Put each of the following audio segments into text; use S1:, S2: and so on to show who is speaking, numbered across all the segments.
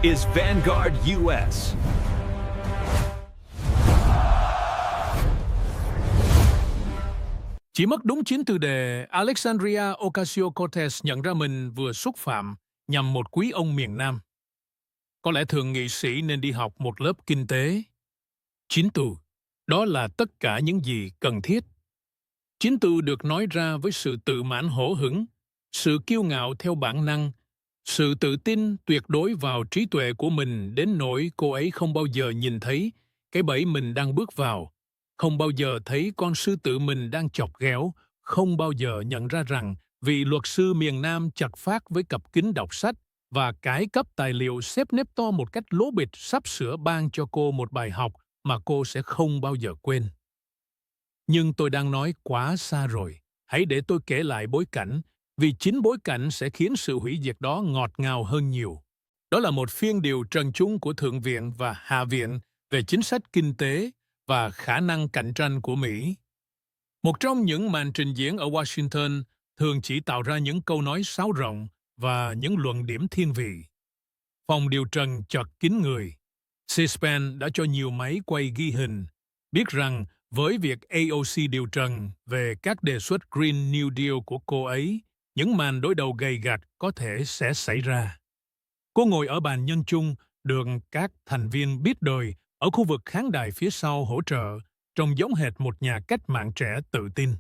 S1: is Vanguard US.
S2: Chỉ mất đúng 9 từ đề, Alexandria Ocasio-Cortez nhận ra mình vừa xúc phạm nhằm một quý ông miền Nam. Có lẽ thượng nghị sĩ nên đi học một lớp kinh tế. 9 từ, đó là tất cả những gì cần thiết. 9 từ được nói ra với sự tự mãn hổ hững, sự kiêu ngạo theo bản năng, sự tự tin tuyệt đối vào trí tuệ của mình đến nỗi cô ấy không bao giờ nhìn thấy cái bẫy mình đang bước vào, không bao giờ thấy con sư tử mình đang chọc ghẹo, không bao giờ nhận ra rằng vị luật sư miền Nam chặt phác với cặp kính đọc sách và cái cấp tài liệu xếp nếp to một cách lố bịch sắp sửa ban cho cô một bài học mà cô sẽ không bao giờ quên. Nhưng tôi đang nói quá xa rồi. Hãy để tôi kể lại bối cảnh, vì chính bối cảnh sẽ khiến sự hủy diệt đó ngọt ngào hơn nhiều. Đó là một phiên điều trần chung của Thượng viện và Hạ viện về chính sách kinh tế và khả năng cạnh tranh của Mỹ. Một trong những màn trình diễn ở Washington thường chỉ tạo ra những câu nói sáo rộng và những luận điểm thiên vị. Phòng điều trần chật kín người. C-SPAN đã cho nhiều máy quay ghi hình, biết rằng với việc AOC điều trần về các đề xuất Green New Deal của cô ấy, những màn đối đầu gay gắt có thể sẽ xảy ra. Cô ngồi ở bàn nhân chung, được các thành viên biết đời ở khu vực khán đài phía sau hỗ trợ, trông giống hệt một nhà cách mạng trẻ tự tin.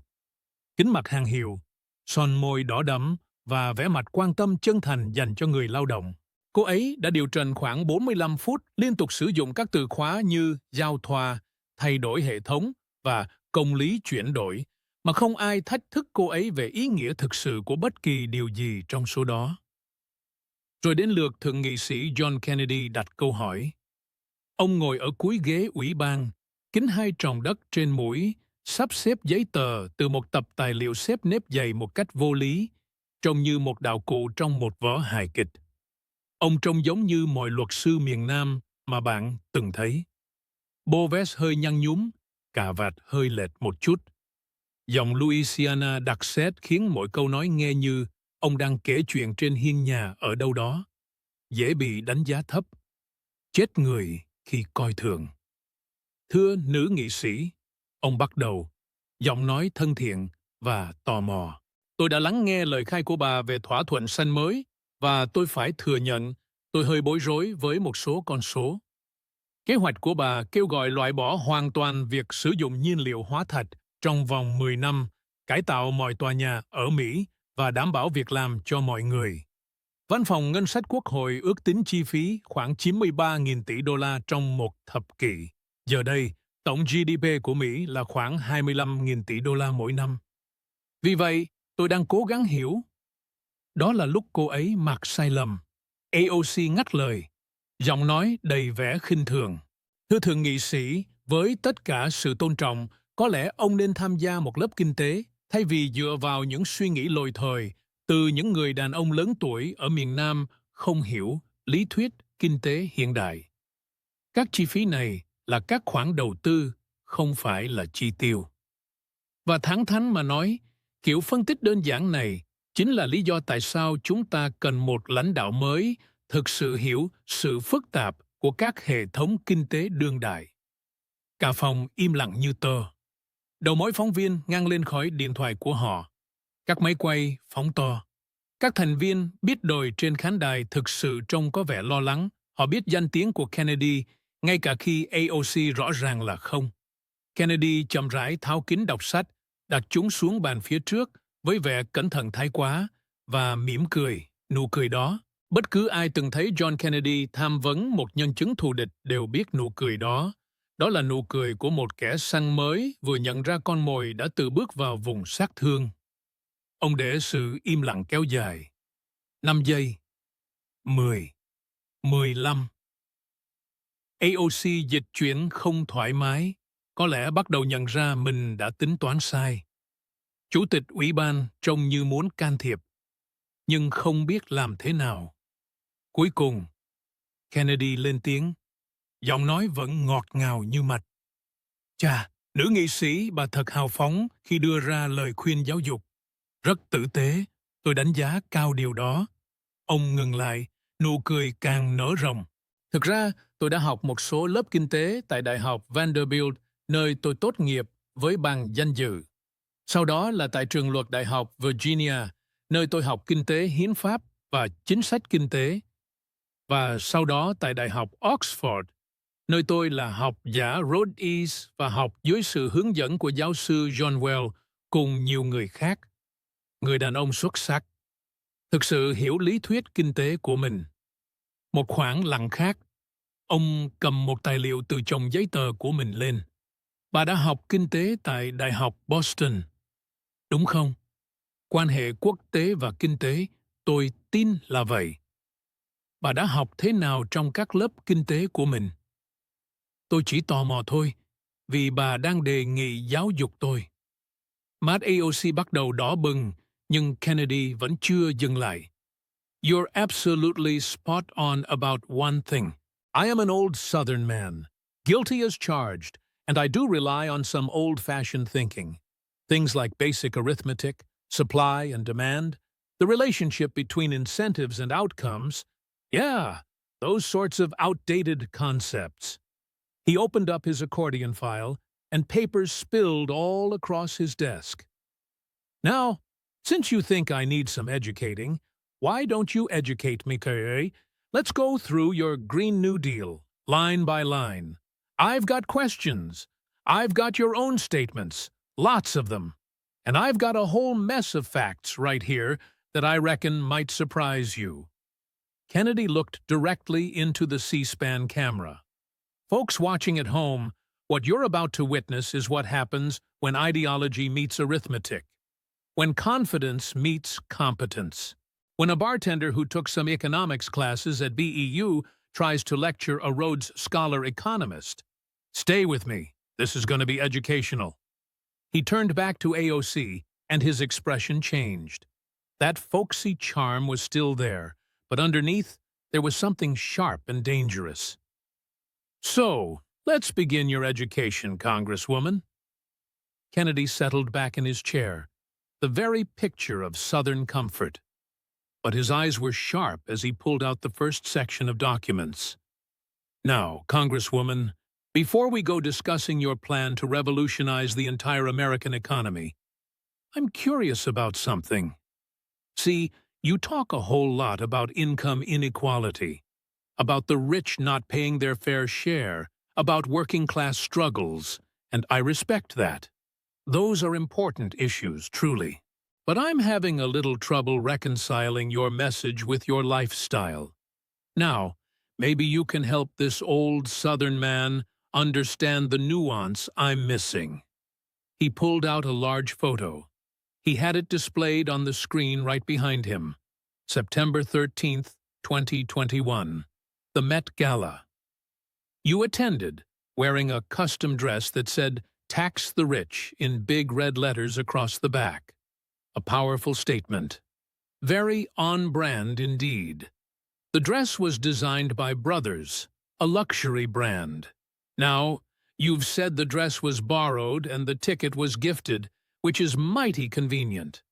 S2: Kính mặt hàng hiệu, son môi đỏ đẫm và vẻ mặt quan tâm chân thành dành cho người lao động. Cô ấy đã điều trần khoảng 45 phút liên tục sử dụng các từ khóa như giao thoa, thay đổi hệ thống và công lý chuyển đổi, mà không ai thách thức cô ấy về ý nghĩa thực sự của bất kỳ điều gì trong số đó. Rồi đến lượt thượng nghị sĩ John Kennedy đặt câu hỏi. Ông ngồi ở cuối ghế ủy ban, kính hai tròng đất trên mũi, sắp xếp giấy tờ từ một tập tài liệu xếp nếp dày một cách vô lý, trông như một đạo cụ trong một vở hài kịch. Ông trông giống như mọi luật sư miền Nam mà bạn từng thấy. Bô vest hơi nhăn nhúm, cà vạt hơi lệch một chút. Giọng Louisiana đặc sét khiến mỗi câu nói nghe như ông đang kể chuyện trên hiên nhà ở đâu đó. Dễ bị đánh giá thấp. Chết người khi coi thường. Thưa nữ nghị sĩ, ông bắt đầu, giọng nói thân thiện và tò mò. Tôi đã lắng nghe lời khai của bà về thỏa thuận xanh mới và tôi phải thừa nhận tôi hơi bối rối với một số con số. Kế hoạch của bà kêu gọi loại bỏ hoàn toàn việc sử dụng nhiên liệu hóa thạch trong vòng 10 năm, cải tạo mọi tòa nhà ở Mỹ và đảm bảo việc làm cho mọi người. Văn phòng Ngân sách Quốc hội ước tính chi phí khoảng 93.000 tỷ đô la trong một thập kỷ. Giờ đây, tổng GDP của Mỹ là khoảng 25.000 tỷ đô la mỗi năm. Vì vậy, tôi đang cố gắng hiểu. Đó là lúc cô ấy mắc sai lầm. AOC ngắt lời, giọng nói đầy vẻ khinh thường. Thưa thượng nghị sĩ, với tất cả sự tôn trọng, có lẽ ông nên tham gia một lớp kinh tế thay vì dựa vào những suy nghĩ lỗi thời từ những người đàn ông lớn tuổi ở miền Nam không hiểu lý thuyết kinh tế hiện đại. Các chi phí này là các khoản đầu tư, không phải là chi tiêu. Và thẳng thắn mà nói, kiểu phân tích đơn giản này chính là lý do tại sao chúng ta cần một lãnh đạo mới thực sự hiểu sự phức tạp của các hệ thống kinh tế đương đại. Cả phòng im lặng như tờ. Đầu mối phóng viên ngang lên khỏi điện thoại của họ. Các máy quay phóng to. Các thành viên biết đời trên khán đài thực sự trông có vẻ lo lắng. Họ biết danh tiếng của Kennedy, ngay cả khi AOC rõ ràng là không. Kennedy chậm rãi tháo kính đọc sách, đặt chúng xuống bàn phía trước với vẻ cẩn thận thái quá và mỉm cười. Nụ cười đó, bất cứ ai từng thấy John Kennedy tham vấn một nhân chứng thù địch đều biết nụ cười đó. Đó là nụ cười của một kẻ săn mới vừa nhận ra con mồi đã tự bước vào vùng sát thương. Ông để sự im lặng kéo dài. 5 giây. 10. 15. AOC dịch chuyển không thoải mái, có lẽ bắt đầu nhận ra mình đã tính toán sai. Chủ tịch ủy ban trông như muốn can thiệp, nhưng không biết làm thế nào. Cuối cùng, Kennedy lên tiếng, giọng nói vẫn ngọt ngào như mật. Chà, nữ nghị sĩ bà thật hào phóng khi đưa ra lời khuyên giáo dục. Rất tử tế, tôi đánh giá cao điều đó. Ông ngừng lại, nụ cười càng nở rộng. Thực ra, tôi đã học một số lớp kinh tế tại Đại học Vanderbilt, nơi tôi tốt nghiệp với bằng danh dự. Sau đó là tại trường luật Đại học Virginia, nơi tôi học kinh tế hiến pháp và chính sách kinh tế. Và sau đó tại Đại học Oxford, nơi tôi là học giả Rhodes và học dưới sự hướng dẫn của giáo sư John Well cùng nhiều người khác. Người đàn ông xuất sắc. Thực sự hiểu lý thuyết kinh tế của mình. Một khoảng lặng khác, ông cầm một tài liệu từ chồng giấy tờ của mình lên. Bà đã học kinh tế tại Đại học Boston. Đúng không? Quan hệ quốc tế và kinh tế, tôi tin là vậy. Bà đã học thế nào trong các lớp kinh tế của mình? Tôi chỉ tò mò thôi, vì bà đang đề nghị giáo dục tôi. Mắt AOC bắt đầu đỏ bừng, nhưng Kennedy vẫn chưa dừng lại. You're absolutely spot on about one thing. I am an old Southern man, guilty as charged, and I do rely on some old-fashioned thinking. Things like basic arithmetic, supply and demand, the relationship between incentives and outcomes. Yeah, those sorts of outdated concepts. He opened up his accordion file, and papers spilled all across his desk. Now, since you think I need some educating, why don't you educate me, Kerry? Let's go through your Green New Deal, line by line. I've got questions. I've got your own statements, lots of them. And I've got a whole mess of facts right here that I reckon might surprise you. Kennedy looked directly into the C-SPAN camera. Folks watching at home, what you're about to witness is what happens when ideology meets arithmetic, when confidence meets competence, when a bartender who took some economics classes at BEU tries to lecture a Rhodes Scholar economist. Stay with me. This is going to be educational. He turned back to AOC, and his expression changed. That folksy charm was still there, but underneath, there was something sharp and dangerous. So, let's begin your education, Congresswoman. Kennedy settled back in his chair, the very picture of Southern comfort. But his eyes were sharp as he pulled out the first section of documents. Now, Congresswoman, before we go discussing your plan to revolutionize the entire American economy, I'm curious about something. See, you talk a whole lot about income inequality, about the rich not paying their fair share, about working-class struggles, and I respect that. Those are important issues, truly. But I'm having a little trouble reconciling your message with your lifestyle. Now, maybe you can help this old Southern man understand the nuance I'm missing. He pulled out a large photo. He had it displayed on the screen right behind him. September 13th, 2021. The Met Gala. You attended, wearing a custom dress that said, "Tax the Rich" in big red letters across the back. A powerful statement. Very on-brand indeed. The dress was designed by Brothers, a luxury brand. Now, you've said the dress was borrowed and the ticket was gifted, which is mighty convenient.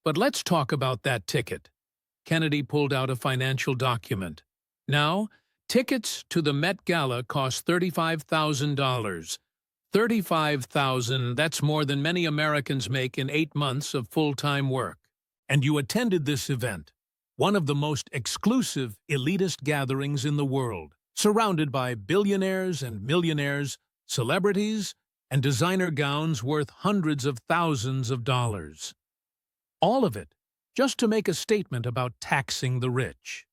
S2: But let's talk about that ticket. Kennedy pulled out a financial document. Now, tickets to the Met Gala cost $35,000. $35,000, that's more than many Americans make in 8 months of full-time work. And you attended this event, one of the most exclusive, elitist gatherings in the world, surrounded by billionaires and millionaires, celebrities, and designer gowns worth hundreds of thousands of dollars. All of it just to make a statement about taxing the rich.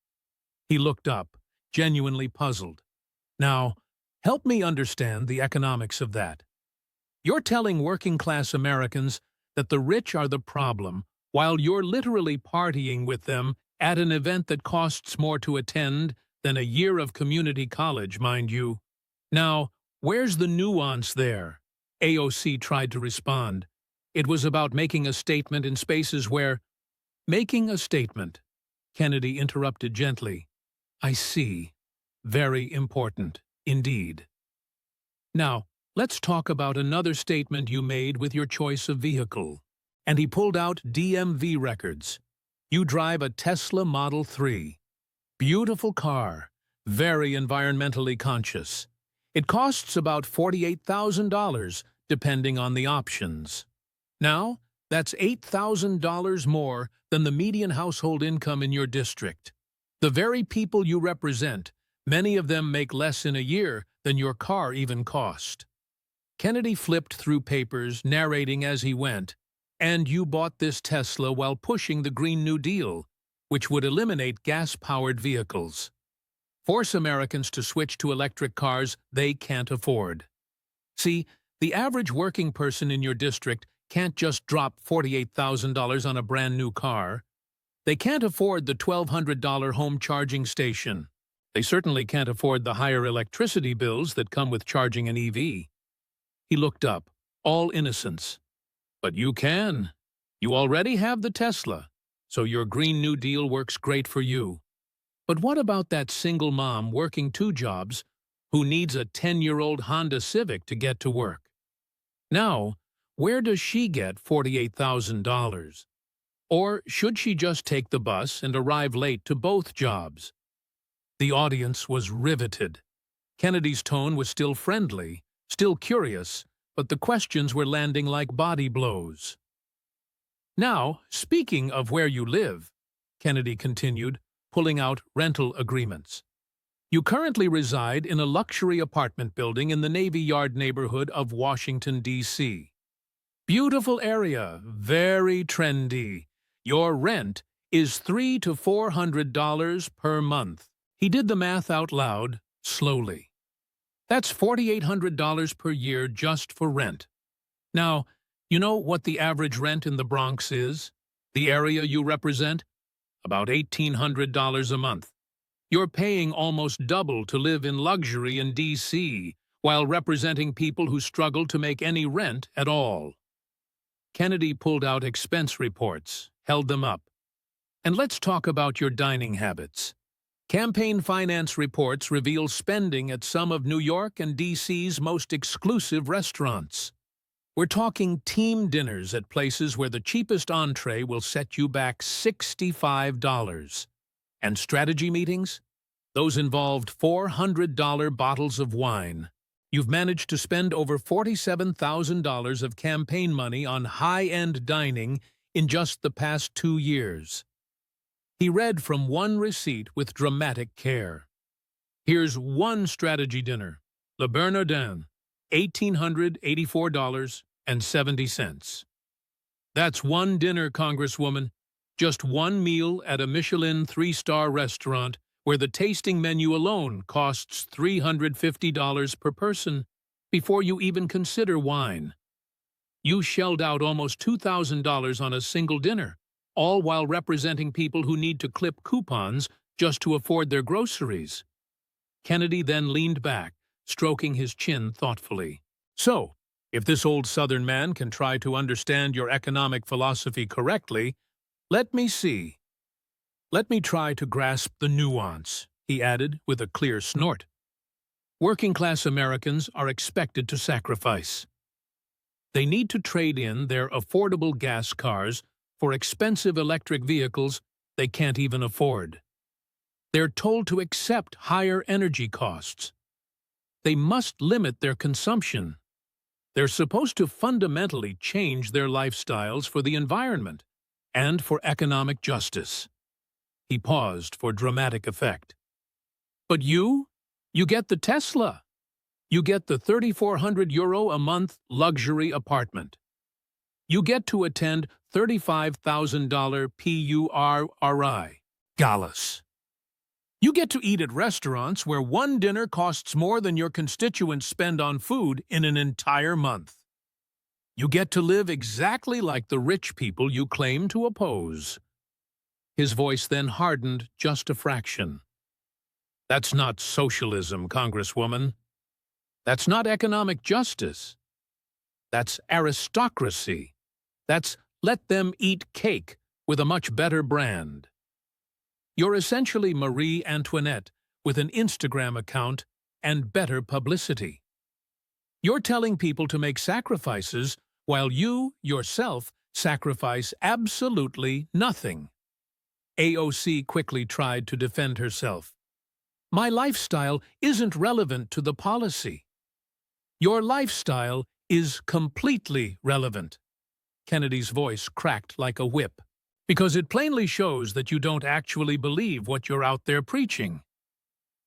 S2: He looked up, genuinely puzzled. Now, help me understand the economics of that. You're telling working-class Americans that the rich are the problem, while you're literally partying with them at an event that costs more to attend than a year of community college, mind you. Now, where's the nuance there? AOC tried to respond. It was about making a statement in spaces where... Making a statement. Kennedy interrupted gently. I see. Very important. Indeed. Now, let's talk about another statement you made with your choice of vehicle. And he pulled out DMV records. You drive a Tesla Model 3. Beautiful car. very environmentally conscious. It costs about $48,000, depending on the options. Now, that's $8,000 more than the median household income in your district. The very people you represent, many of them make less in a year than your car even cost. Kennedy flipped through papers, narrating as he went, "And you bought this Tesla while pushing the Green New Deal, which would eliminate gas-powered vehicles. Force Americans to switch to electric cars they can't afford." See, the average working person in your district can't just drop $48,000 on a brand new car. They can't afford the $1,200 home charging station. They certainly can't afford the higher electricity bills that come with charging an EV. He looked up, all innocence. "But you can. You already have the Tesla, so your Green New Deal works great for you. But what about that single mom working 2 jobs who needs a 10-year-old Honda Civic to get to work? Now, where does she get $48,000? Or should she just take the bus and arrive late to both jobs?" The audience was riveted. Kennedy's tone was still friendly, still curious, but the questions were landing like body blows. "Now, speaking of where you live," Kennedy continued, pulling out rental agreements. "You currently reside in a luxury apartment building in the Navy Yard neighborhood of Washington, D.C. Beautiful area, very trendy. Your rent is $300 to $400 per month." He did the math out loud, slowly. "That's $4,800 per year just for rent. Now, you know what the average rent in the Bronx is? The area you represent? About $1,800 a month. You're paying almost double to live in luxury in D.C. while representing people who struggle to make any rent at all." Kennedy pulled out expense reports, held them up. "And let's talk about your dining habits. Campaign finance reports reveal spending at some of New York and D.C.'s most exclusive restaurants. We're talking team dinners at places where the cheapest entree will set you back $65. And strategy meetings? Those involved $400 bottles of wine. You've managed to spend over $47,000 of campaign money on high-end dining in just the past 2 years. He read from one receipt with dramatic care. "Here's one strategy dinner, Le Bernardin, $1,884.70. That's one dinner, Congresswoman, just one meal at a Michelin 3-star restaurant where the tasting menu alone costs $350 per person before you even consider wine. You shelled out almost $2,000 on a single dinner, all while representing people who need to clip coupons just to afford their groceries." Kennedy then leaned back, stroking his chin thoughtfully. "So, if this old Southern man can try to understand your economic philosophy correctly, let me see. Let me try to grasp the nuance," he added with a clear snort. "Working-class Americans are expected to sacrifice. They need to trade in their affordable gas cars for expensive electric vehicles they can't even afford. They're told to accept higher energy costs. They must limit their consumption. They're supposed to fundamentally change their lifestyles for the environment and for economic justice." He paused for dramatic effect. "But you get the Tesla. You get the €3,400 a month luxury apartment. You get to attend $35,000 PURRI galas. You get to eat at restaurants where one dinner costs more than your constituents spend on food in an entire month. You get to live exactly like the rich people you claim to oppose." His voice then hardened just a fraction. "That's not socialism, Congresswoman. That's not economic justice. That's aristocracy. That's let them eat cake with a much better brand. You're essentially Marie Antoinette with an Instagram account and better publicity. You're telling people to make sacrifices while you, yourself, sacrifice absolutely nothing." AOC quickly tried to defend herself. My lifestyle isn't relevant to the policy. Your lifestyle is completely relevant. Kennedy's voice cracked like a whip, because it plainly shows that you don't actually believe what you're out there preaching.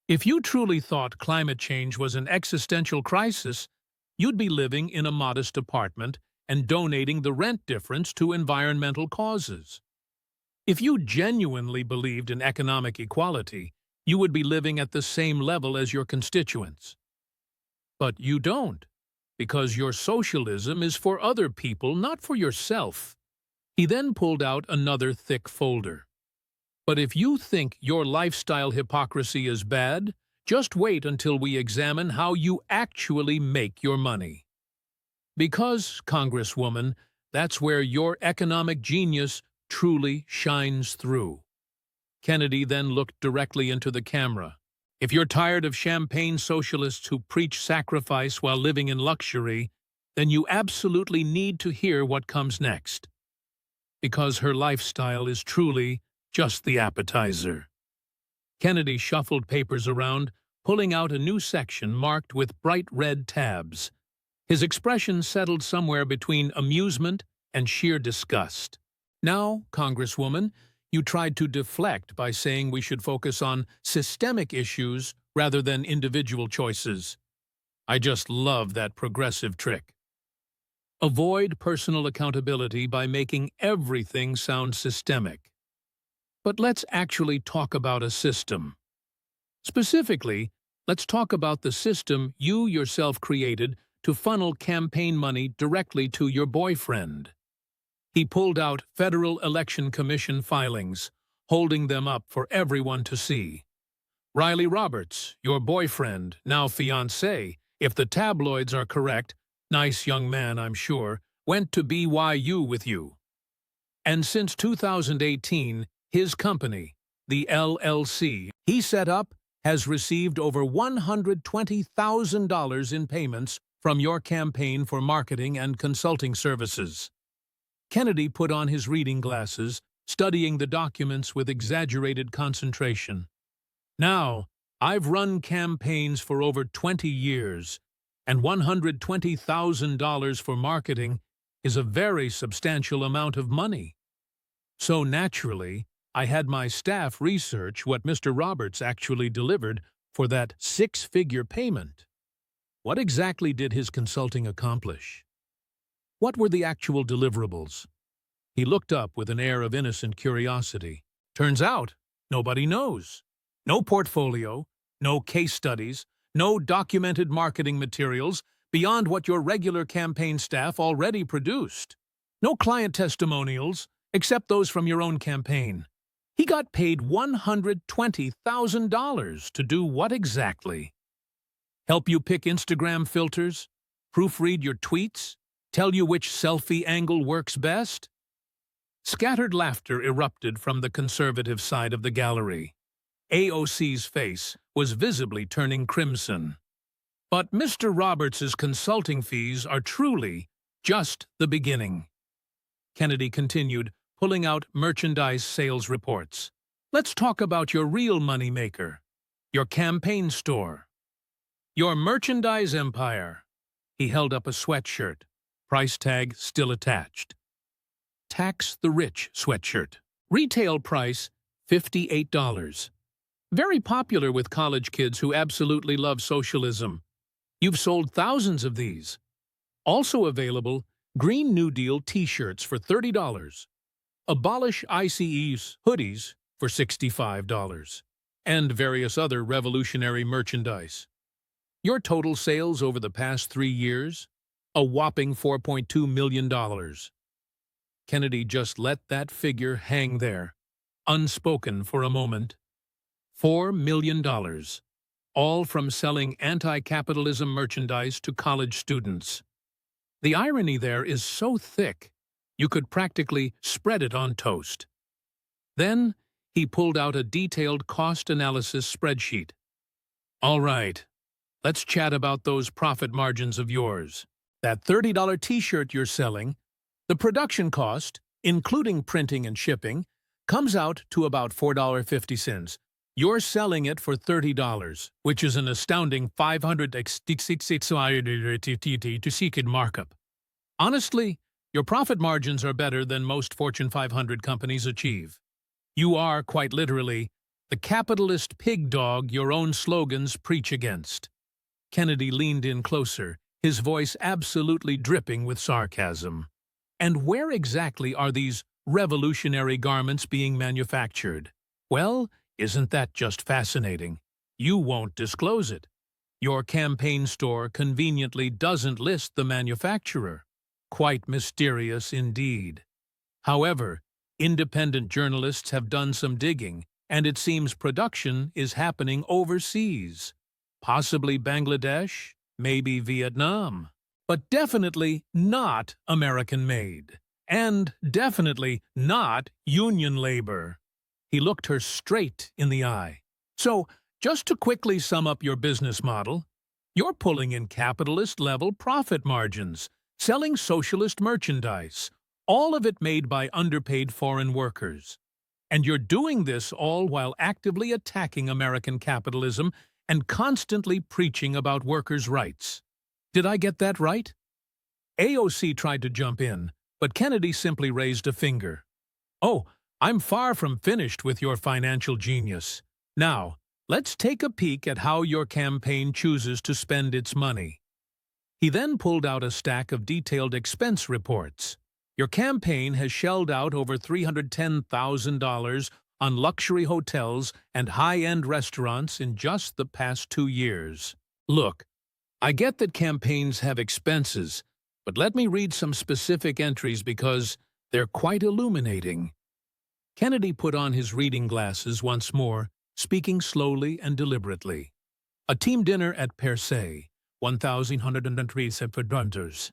S2: If you truly thought climate change was an existential crisis, you'd be living in a modest apartment and donating the rent difference to environmental causes. If you genuinely believed in economic equality, you would be living at the same level as your constituents. But you don't, because your socialism is for other people, not for yourself. He then pulled out another thick folder. But if you think your lifestyle hypocrisy is bad, just wait until we examine how you actually make your money. Because, Congresswoman, that's where your economic genius truly shines through. Kennedy then looked directly into the camera. If you're tired of champagne socialists who preach sacrifice while living in luxury, then you absolutely need to hear what comes next. Because her lifestyle is truly just the appetizer. Kennedy shuffled papers around, pulling out a new section marked with bright red tabs. His expression settled somewhere between amusement and sheer disgust. Now, Congresswoman, you tried to deflect by saying we should focus on systemic issues rather than individual choices. I just love that progressive trick. Avoid personal accountability by making everything sound systemic. But let's actually talk about a system. Specifically, let's talk about the system you yourself created to funnel campaign money directly to your boyfriend. He pulled out Federal Election Commission filings, holding them up for everyone to see. Riley Roberts, your boyfriend, now fiancé, if the tabloids are correct, nice young man I'm sure, went to BYU with you. And since 2018, his company, the LLC, he set up, has received over $120,000 in payments from your campaign for marketing and consulting services. Kennedy put on his reading glasses, studying the documents with exaggerated concentration. Now, I've run campaigns for over 20 years, and $120,000 for marketing is a very substantial amount of money. So naturally, I had my staff research what Mr. Roberts actually delivered for that six-figure payment. What exactly did his consulting accomplish? What were the actual deliverables? He looked up with an air of innocent curiosity. Turns out, nobody knows. No portfolio, no case studies, no documented marketing materials beyond what your regular campaign staff already produced. No client testimonials, except those from your own campaign. He got paid $120,000 to do what exactly? Help you pick Instagram filters? Proofread your tweets? Tell you which selfie angle works best? Scattered laughter erupted from the conservative side of the gallery. AOC's face was visibly turning crimson. But Mr. Roberts's consulting fees are truly just the beginning. Kennedy continued, pulling out merchandise sales reports. Let's talk about your real moneymaker, your campaign store, your merchandise empire. He held up a sweatshirt, price tag still attached. Tax the Rich sweatshirt. Retail price, $58. Very popular with college kids who absolutely love socialism. You've sold thousands of these. Also available, Green New Deal t-shirts for $30. Abolish ICE's hoodies for $65. And various other revolutionary merchandise. Your total sales over the past 3 years? A whopping $4.2 million. Kennedy just let that figure hang there, unspoken for a moment. $4 million, all from selling anti-capitalism merchandise to college students. The irony there is so thick, you could practically spread it on toast. Then, he pulled out a detailed cost analysis spreadsheet. All right, let's chat about those profit margins of yours. That $30 t-shirt you're selling, the production cost, including printing and shipping, comes out to about $4.50. You're selling it for $30, which is an astounding 566 to seek markup. Honestly, your profit margins are better than most Fortune 500 companies achieve. You are, quite literally, the capitalist pig dog your own slogans preach against. Kennedy leaned in closer, his voice absolutely dripping with sarcasm. And where exactly are these revolutionary garments being manufactured? Well, isn't that just fascinating? You won't disclose it. Your campaign store conveniently doesn't list the manufacturer. Quite mysterious indeed. However, independent journalists have done some digging, and it seems production is happening overseas. Possibly Bangladesh, maybe Vietnam. But definitely not American-made. And definitely not union labor. He looked her straight in the eye. So, just to quickly sum up your business model, you're pulling in capitalist-level profit margins, selling socialist merchandise, all of it made by underpaid foreign workers. And you're doing this all while actively attacking American capitalism and constantly preaching about workers' rights. Did I get that right? AOC tried to jump in, but Kennedy simply raised a finger. Oh, I'm far from finished with your financial genius. Now, let's take a peek at how your campaign chooses to spend its money. He then pulled out a stack of detailed expense reports. Your campaign has shelled out over $310,000 on luxury hotels and high-end restaurants in just the past 2 years. Look, I get that campaigns have expenses, but let me read some specific entries because they're quite illuminating. Kennedy put on his reading glasses once more, speaking slowly and deliberately. A team dinner at Per Se, $1,103.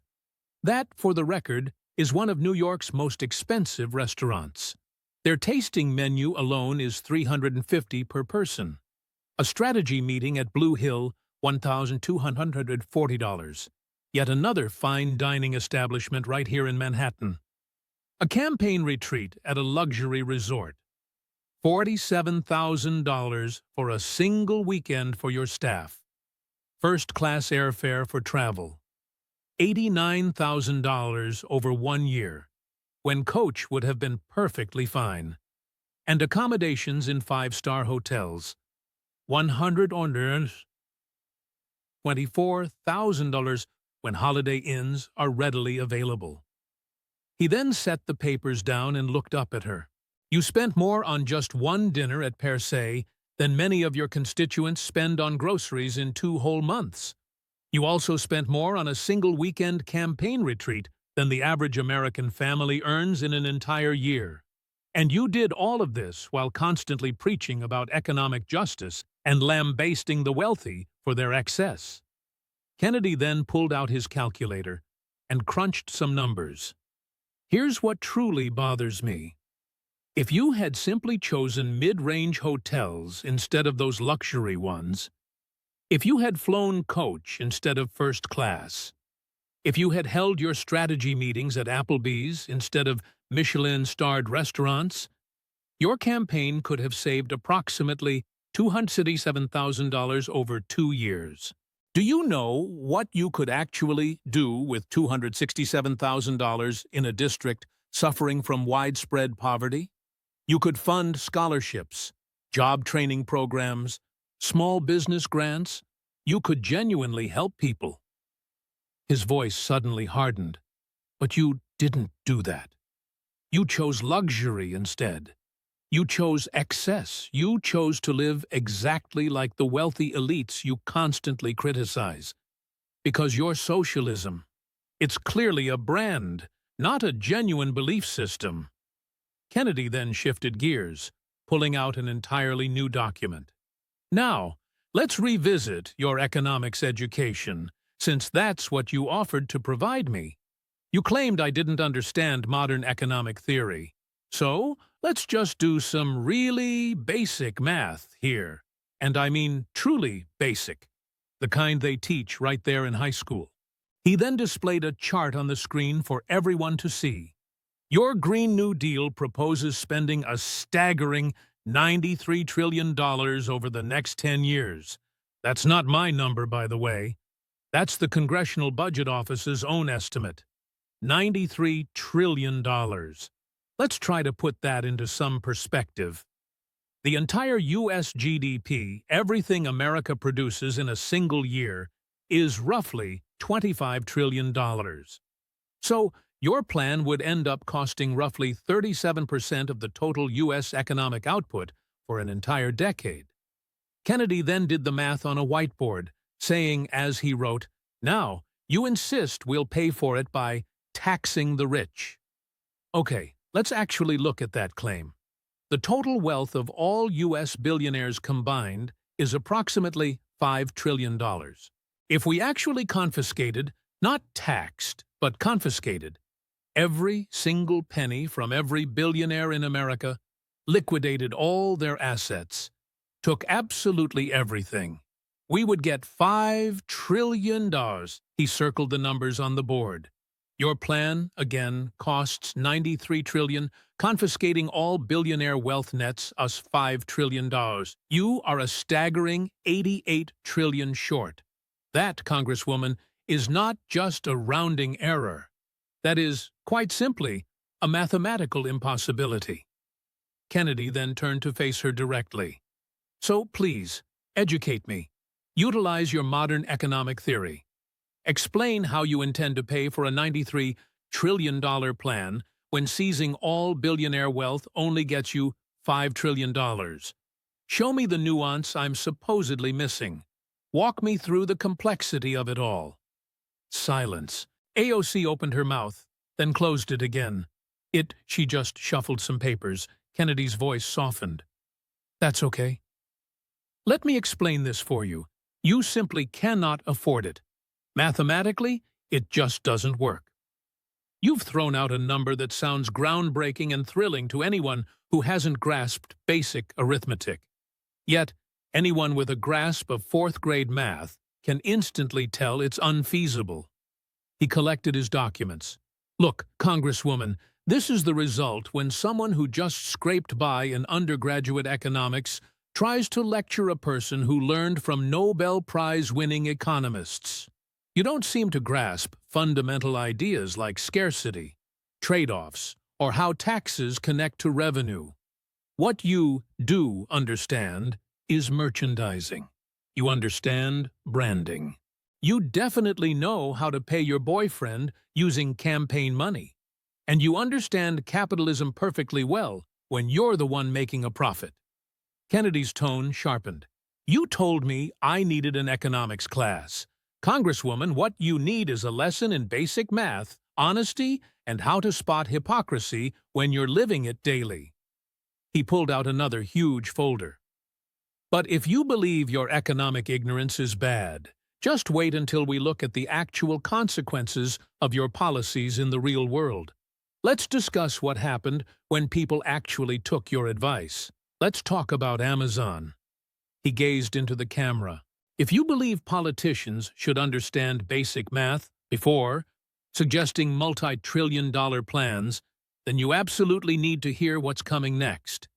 S2: That, for the record, is one of New York's most expensive restaurants. Their tasting menu alone is $350 per person. A strategy meeting at Blue Hill, $1,240. Yet another fine dining establishment right here in Manhattan. A campaign retreat at a luxury resort. $47,000 for a single weekend for your staff. First-class airfare for travel. $89,000 over 1 year, when Coach would have been perfectly fine. And accommodations in 5-star hotels. $24,000 when Holiday Inns are readily available. He then set the papers down and looked up at her. You spent more on just one dinner at Per Se than many of your constituents spend on groceries in 2 whole months. You also spent more on a single weekend campaign retreat than the average American family earns in an entire year. And you did all of this while constantly preaching about economic justice and lambasting the wealthy for their excess. Kennedy then pulled out his calculator and crunched some numbers. Here's what truly bothers me. If you had simply chosen mid-range hotels instead of those luxury ones, if you had flown Coach instead of first class, if you had held your strategy meetings at Applebee's instead of Michelin-starred restaurants, your campaign could have saved approximately $267,000 over 2 years. Do you know what you could actually do with $267,000 in a district suffering from widespread poverty? You could fund scholarships, job training programs, small business grants. You could genuinely help people. His voice suddenly hardened. But you didn't do that. You chose luxury instead. You chose excess. You chose to live exactly like the wealthy elites you constantly criticize. Because your socialism, it's clearly a brand, not a genuine belief system. Kennedy then shifted gears, pulling out an entirely new document. Now, let's revisit your economics education, since that's what you offered to provide me. You claimed I didn't understand modern economic theory. So, let's just do some really basic math here. And I mean truly basic. The kind they teach right there in high school. He then displayed a chart on the screen for everyone to see. Your Green New Deal proposes spending a staggering $93 trillion over the next 10 years. That's not my number, by the way. That's the Congressional Budget Office's own estimate. $93 trillion. Let's try to put that into some perspective. The entire U.S. GDP, everything America produces in a single year, is roughly $25 trillion. So, your plan would end up costing roughly 37% of the total U.S. economic output for an entire decade. Kennedy then did the math on a whiteboard, saying, as he wrote, "Now, you insist we'll pay for it by taxing the rich." Okay, let's actually look at that claim. The total wealth of all U.S. billionaires combined is approximately $5 trillion. If we actually confiscated, not taxed, but confiscated, every single penny from every billionaire in America, liquidated all their assets, took absolutely everything, we would get $5 trillion. He circled the numbers on the board. Your plan, again, costs $93 trillion. Confiscating all billionaire wealth nets us $5 trillion. You are a staggering $88 trillion short. That, Congresswoman, is not just a rounding error. That is, quite simply, a mathematical impossibility. Kennedy then turned to face her directly. So, please, educate me. Utilize your modern economic theory. Explain how you intend to pay for a $93 trillion plan when seizing all billionaire wealth only gets you $5 trillion. Show me the nuance I'm supposedly missing. Walk me through the complexity of it all. Silence. AOC opened her mouth, then closed it again. She just shuffled some papers. Kennedy's voice softened. That's okay. Let me explain this for you. You simply cannot afford it. Mathematically, it just doesn't work. You've thrown out a number that sounds groundbreaking and thrilling to anyone who hasn't grasped basic arithmetic. Yet, anyone with a grasp of fourth-grade math can instantly tell it's unfeasible. He collected his documents. Look, Congresswoman, this is the result when someone who just scraped by in undergraduate economics tries to lecture a person who learned from Nobel Prize-winning economists. You don't seem to grasp fundamental ideas like scarcity, trade-offs, or how taxes connect to revenue. What you do understand is merchandising. You understand branding. You definitely know how to pay your boyfriend using campaign money. And you understand capitalism perfectly well when you're the one making a profit. Kennedy's tone sharpened. You told me I needed an economics class. Congresswoman, what you need is a lesson in basic math, honesty, and how to spot hypocrisy when you're living it daily. He pulled out another huge folder. But if you believe your economic ignorance is bad, just wait until we look at the actual consequences of your policies in the real world. Let's discuss what happened when people actually took your advice. Let's talk about Amazon. He gazed into the camera. If you believe politicians should understand basic math before suggesting multi-trillion-dollar plans, then you absolutely need to hear what's coming next.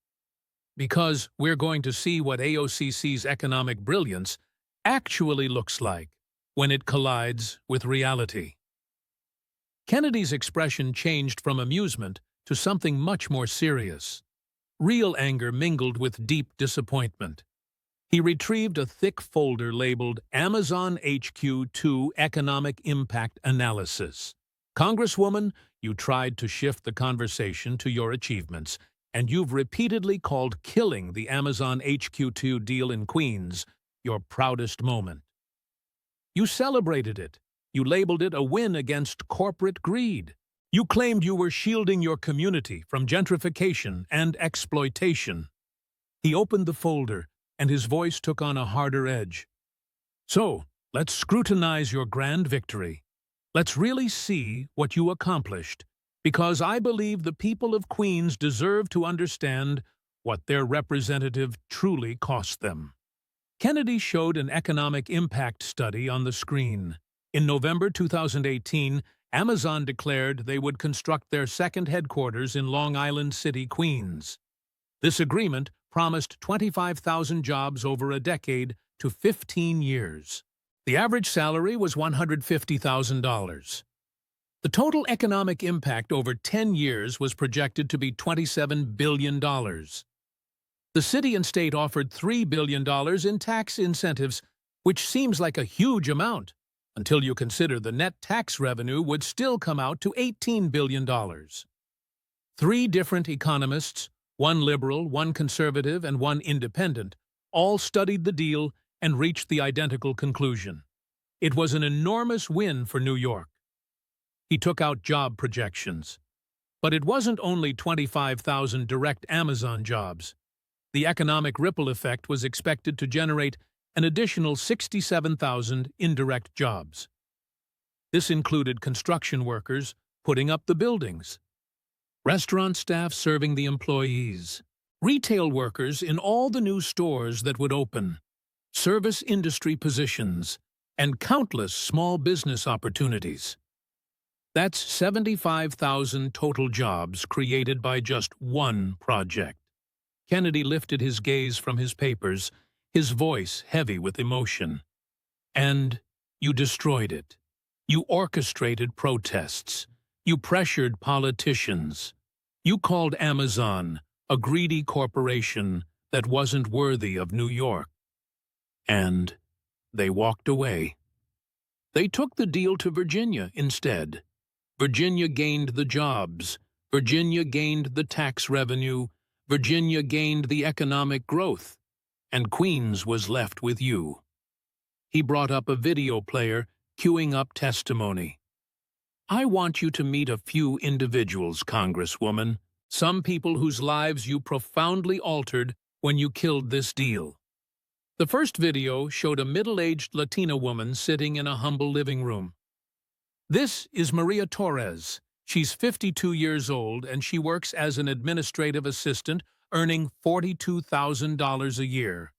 S2: Because we're going to see what AOC's economic brilliance actually looks like when it collides with reality. Kennedy's expression changed from amusement to something much more serious. Real anger mingled with deep disappointment. He retrieved a thick folder labeled Amazon HQ2 Economic Impact Analysis. Congresswoman, you tried to shift the conversation to your achievements, and you've repeatedly called killing the Amazon HQ2 deal in Queens your proudest moment. You celebrated it. You labeled it a win against corporate greed. You claimed you were shielding your community from gentrification and exploitation. He opened the folder, and his voice took on a harder edge. So, let's scrutinize your grand victory. Let's really see what you accomplished, because I believe the people of Queens deserve to understand what their representative truly cost them. Kennedy showed an economic impact study on the screen. In November 2018, Amazon declared they would construct their second headquarters in Long Island City, Queens. This agreement promised 25,000 jobs over a decade to 15 years. The average salary was $150,000. The total economic impact over 10 years was projected to be $27 billion. The city and state offered $3 billion in tax incentives, which seems like a huge amount, until you consider the net tax revenue would still come out to $18 billion. 3 different economists, one liberal, one conservative, and one independent, all studied the deal and reached the identical conclusion. It was an enormous win for New York. He took out job projections. But it wasn't only 25,000 direct Amazon jobs. The economic ripple effect was expected to generate an additional 67,000 indirect jobs. This included construction workers putting up the buildings, restaurant staff serving the employees, retail workers in all the new stores that would open, service industry positions, and countless small business opportunities. That's 75,000 total jobs created by just one project. Kennedy lifted his gaze from his papers, his voice heavy with emotion. And you destroyed it. You orchestrated protests. You pressured politicians. You called Amazon a greedy corporation that wasn't worthy of New York. And they walked away. They took the deal to Virginia instead. Virginia gained the jobs. Virginia gained the tax revenue. Virginia gained the economic growth. And Queens was left with you. He brought up a video player, queuing up testimony. I want you to meet a few individuals, Congresswoman, some people whose lives you profoundly altered when you killed this deal. The first video showed a middle-aged Latina woman sitting in a humble living room. This is Maria Torres. She's 52 years old and she works as an administrative assistant, earning $42,000 a year.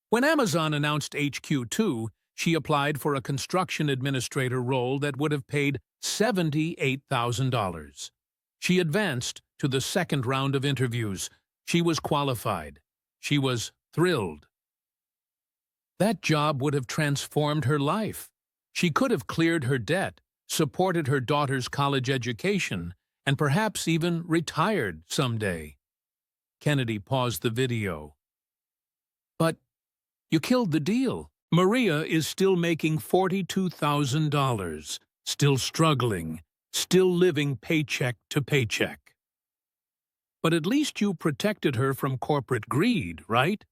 S2: When Amazon announced HQ2, she applied for a construction administrator role that would have paid $78,000. She advanced to the second round of interviews. She was qualified. She was thrilled. That job would have transformed her life. She could have cleared her debt, supported her daughter's college education, and perhaps even retired someday. Kennedy paused the video. But you killed the deal. Maria is still making $42,000, still struggling, still living paycheck to paycheck. But at least you protected her from corporate greed, right?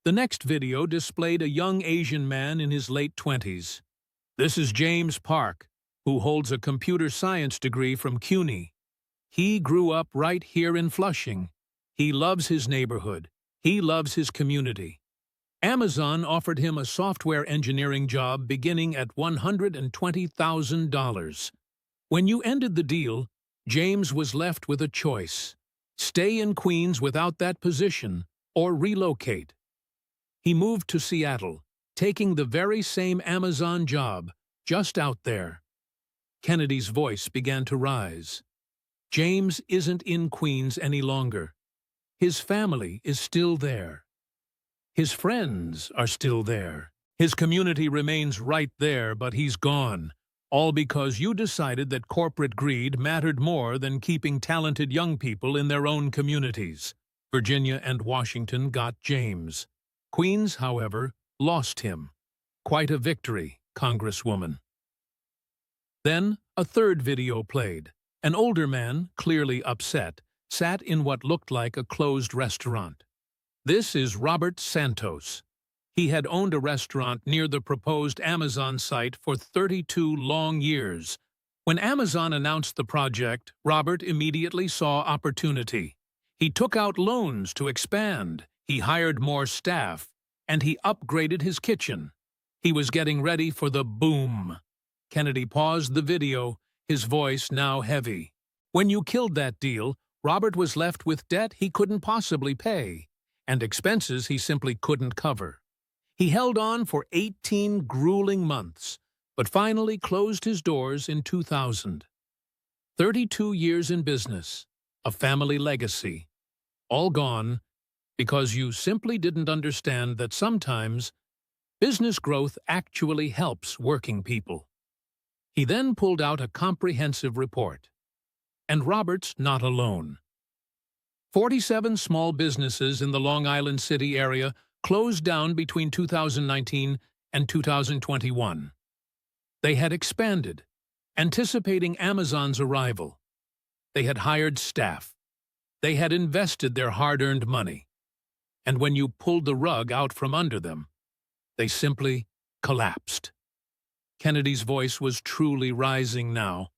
S2: The next video displayed a young Asian man in his late 20s. This is James Park, who holds a computer science degree from CUNY. He grew up right here in Flushing. He loves his neighborhood. He loves his community. Amazon offered him a software engineering job beginning at $120,000. When you ended the deal, James was left with a choice: stay in Queens without that position or relocate. He moved to Seattle, taking the very same Amazon job, just out there. Kennedy's voice began to rise. James isn't in Queens any longer. His family is still there. His friends are still there. His community remains right there, but he's gone. All because you decided that corporate greed mattered more than keeping talented young people in their own communities. Virginia and Washington got James. Queens, however, lost him. Quite a victory, Congresswoman. Then a third video played. An older man, clearly upset, sat in what looked like a closed restaurant. This is Robert Santos. He had owned a restaurant near the proposed Amazon site for 32 long years. When Amazon announced the project, Robert immediately saw opportunity. He took out loans to expand, he hired more staff, and he upgraded his kitchen. He was getting ready for the boom. Kennedy paused the video, his voice now heavy. When you killed that deal, Robert was left with debt he couldn't possibly pay, and expenses he simply couldn't cover. He held on for 18 grueling months, but finally closed his doors in 2000. 32 years in business, a family legacy, all gone because you simply didn't understand that sometimes business growth actually helps working people. He then pulled out a comprehensive report. And Robert's not alone. 47 small businesses in the Long Island City area closed down between 2019 and 2021. They had expanded, anticipating Amazon's arrival. They had hired staff. They had invested their hard-earned money. And when you pulled the rug out from under them, they simply collapsed. Kennedy's voice was truly rising now.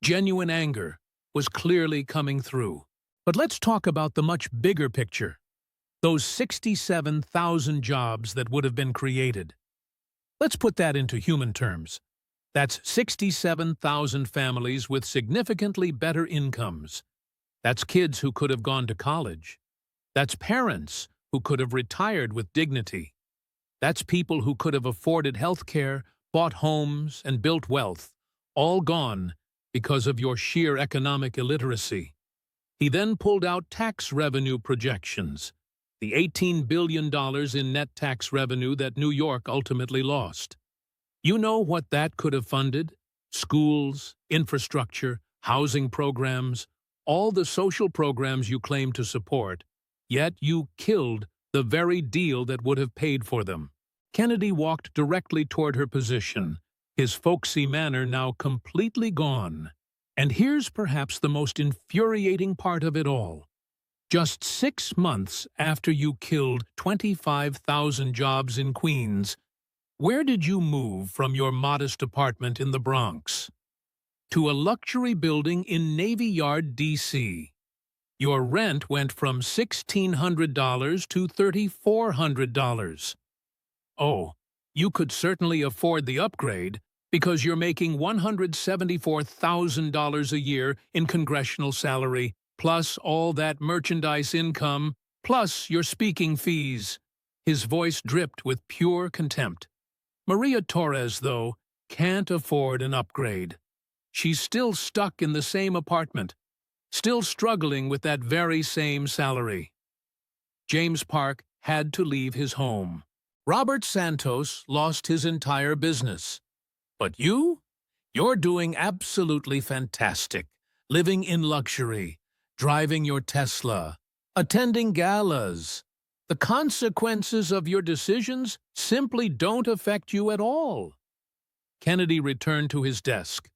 S2: Genuine anger was clearly coming through. But let's talk about the much bigger picture. Those 67,000 jobs that would have been created. Let's put that into human terms. That's 67,000 families with significantly better incomes. That's kids who could have gone to college. That's parents who could have retired with dignity. That's people who could have afforded health care, bought homes, and built wealth, all gone because of your sheer economic illiteracy. He then pulled out tax revenue projections, the $18 billion in net tax revenue that New York ultimately lost. You know what that could have funded? Schools, infrastructure, housing programs, all the social programs you claim to support, yet you killed the very deal that would have paid for them. Kennedy walked directly toward her position, his folksy manner now completely gone. And here's perhaps the most infuriating part of it all. Just 6 months after you killed 25,000 jobs in Queens, where did you move from your modest apartment in the Bronx? To a luxury building in Navy Yard, D.C. Your rent went from $1,600 to $3,400. Oh, you could certainly afford the upgrade, because you're making $174,000 a year in congressional salary, plus all that merchandise income, plus your speaking fees. His voice dripped with pure contempt. Maria Torres, though, can't afford an upgrade. She's still stuck in the same apartment, still struggling with that very same salary. James Park had to leave his home. Robert Santos lost his entire business. But you're doing absolutely fantastic, living in luxury, driving your Tesla, attending galas. The consequences of your decisions simply don't affect you at all. Kennedy returned to his desk,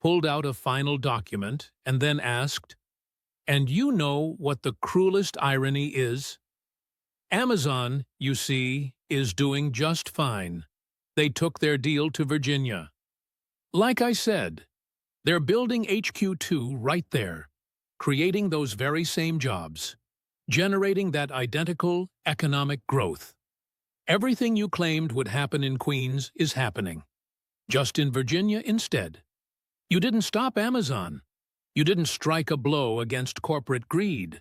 S2: pulled out a final document, and then asked, "And you know what the cruelest irony is? Amazon, you see, is doing just fine. They took their deal to Virginia. Like I said, they're building HQ2 right there, creating those very same jobs, generating that identical economic growth. Everything you claimed would happen in Queens is happening, just in Virginia instead. You didn't stop Amazon. You didn't strike a blow against corporate greed.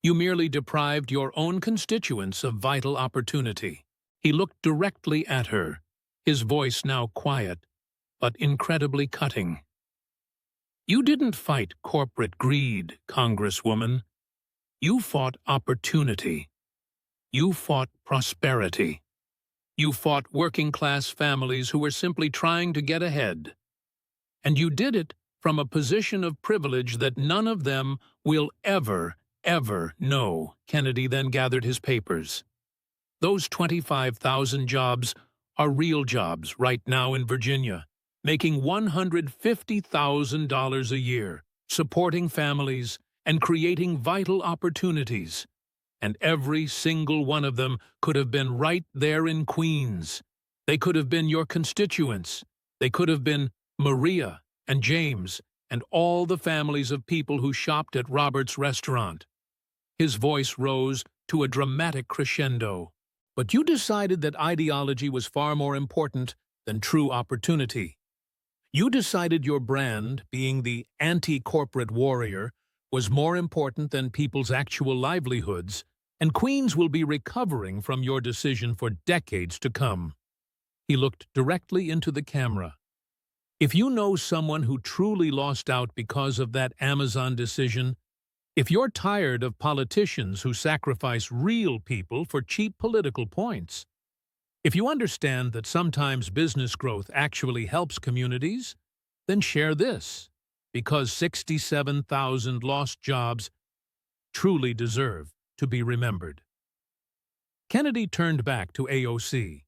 S2: You merely deprived your own constituents of vital opportunity." He looked directly at her, his voice now quiet, but incredibly cutting. "You didn't fight corporate greed, Congresswoman. You fought opportunity. You fought prosperity. You fought working-class families who were simply trying to get ahead. And you did it from a position of privilege that none of them will ever know." Kennedy then gathered his papers. Those 25,000 jobs are real jobs right now in Virginia, making $150,000 a year, supporting families and creating vital opportunities. And every single one of them could have been right there in Queens. They could have been your constituents. They could have been Maria and James and all the families of people who shopped at Robert's restaurant. His voice rose to a dramatic crescendo. But you decided that ideology was far more important than true opportunity. You decided your brand, being the anti-corporate warrior, was more important than people's actual livelihoods, and Queens will be recovering from your decision for decades to come. He looked directly into the camera. If you know someone who truly lost out because of that Amazon decision, If you're tired of politicians who sacrifice real people for cheap political points, if you understand that sometimes business growth actually helps communities, then share this, because 67,000 lost jobs truly deserve to be remembered. Kennedy turned back to AOC.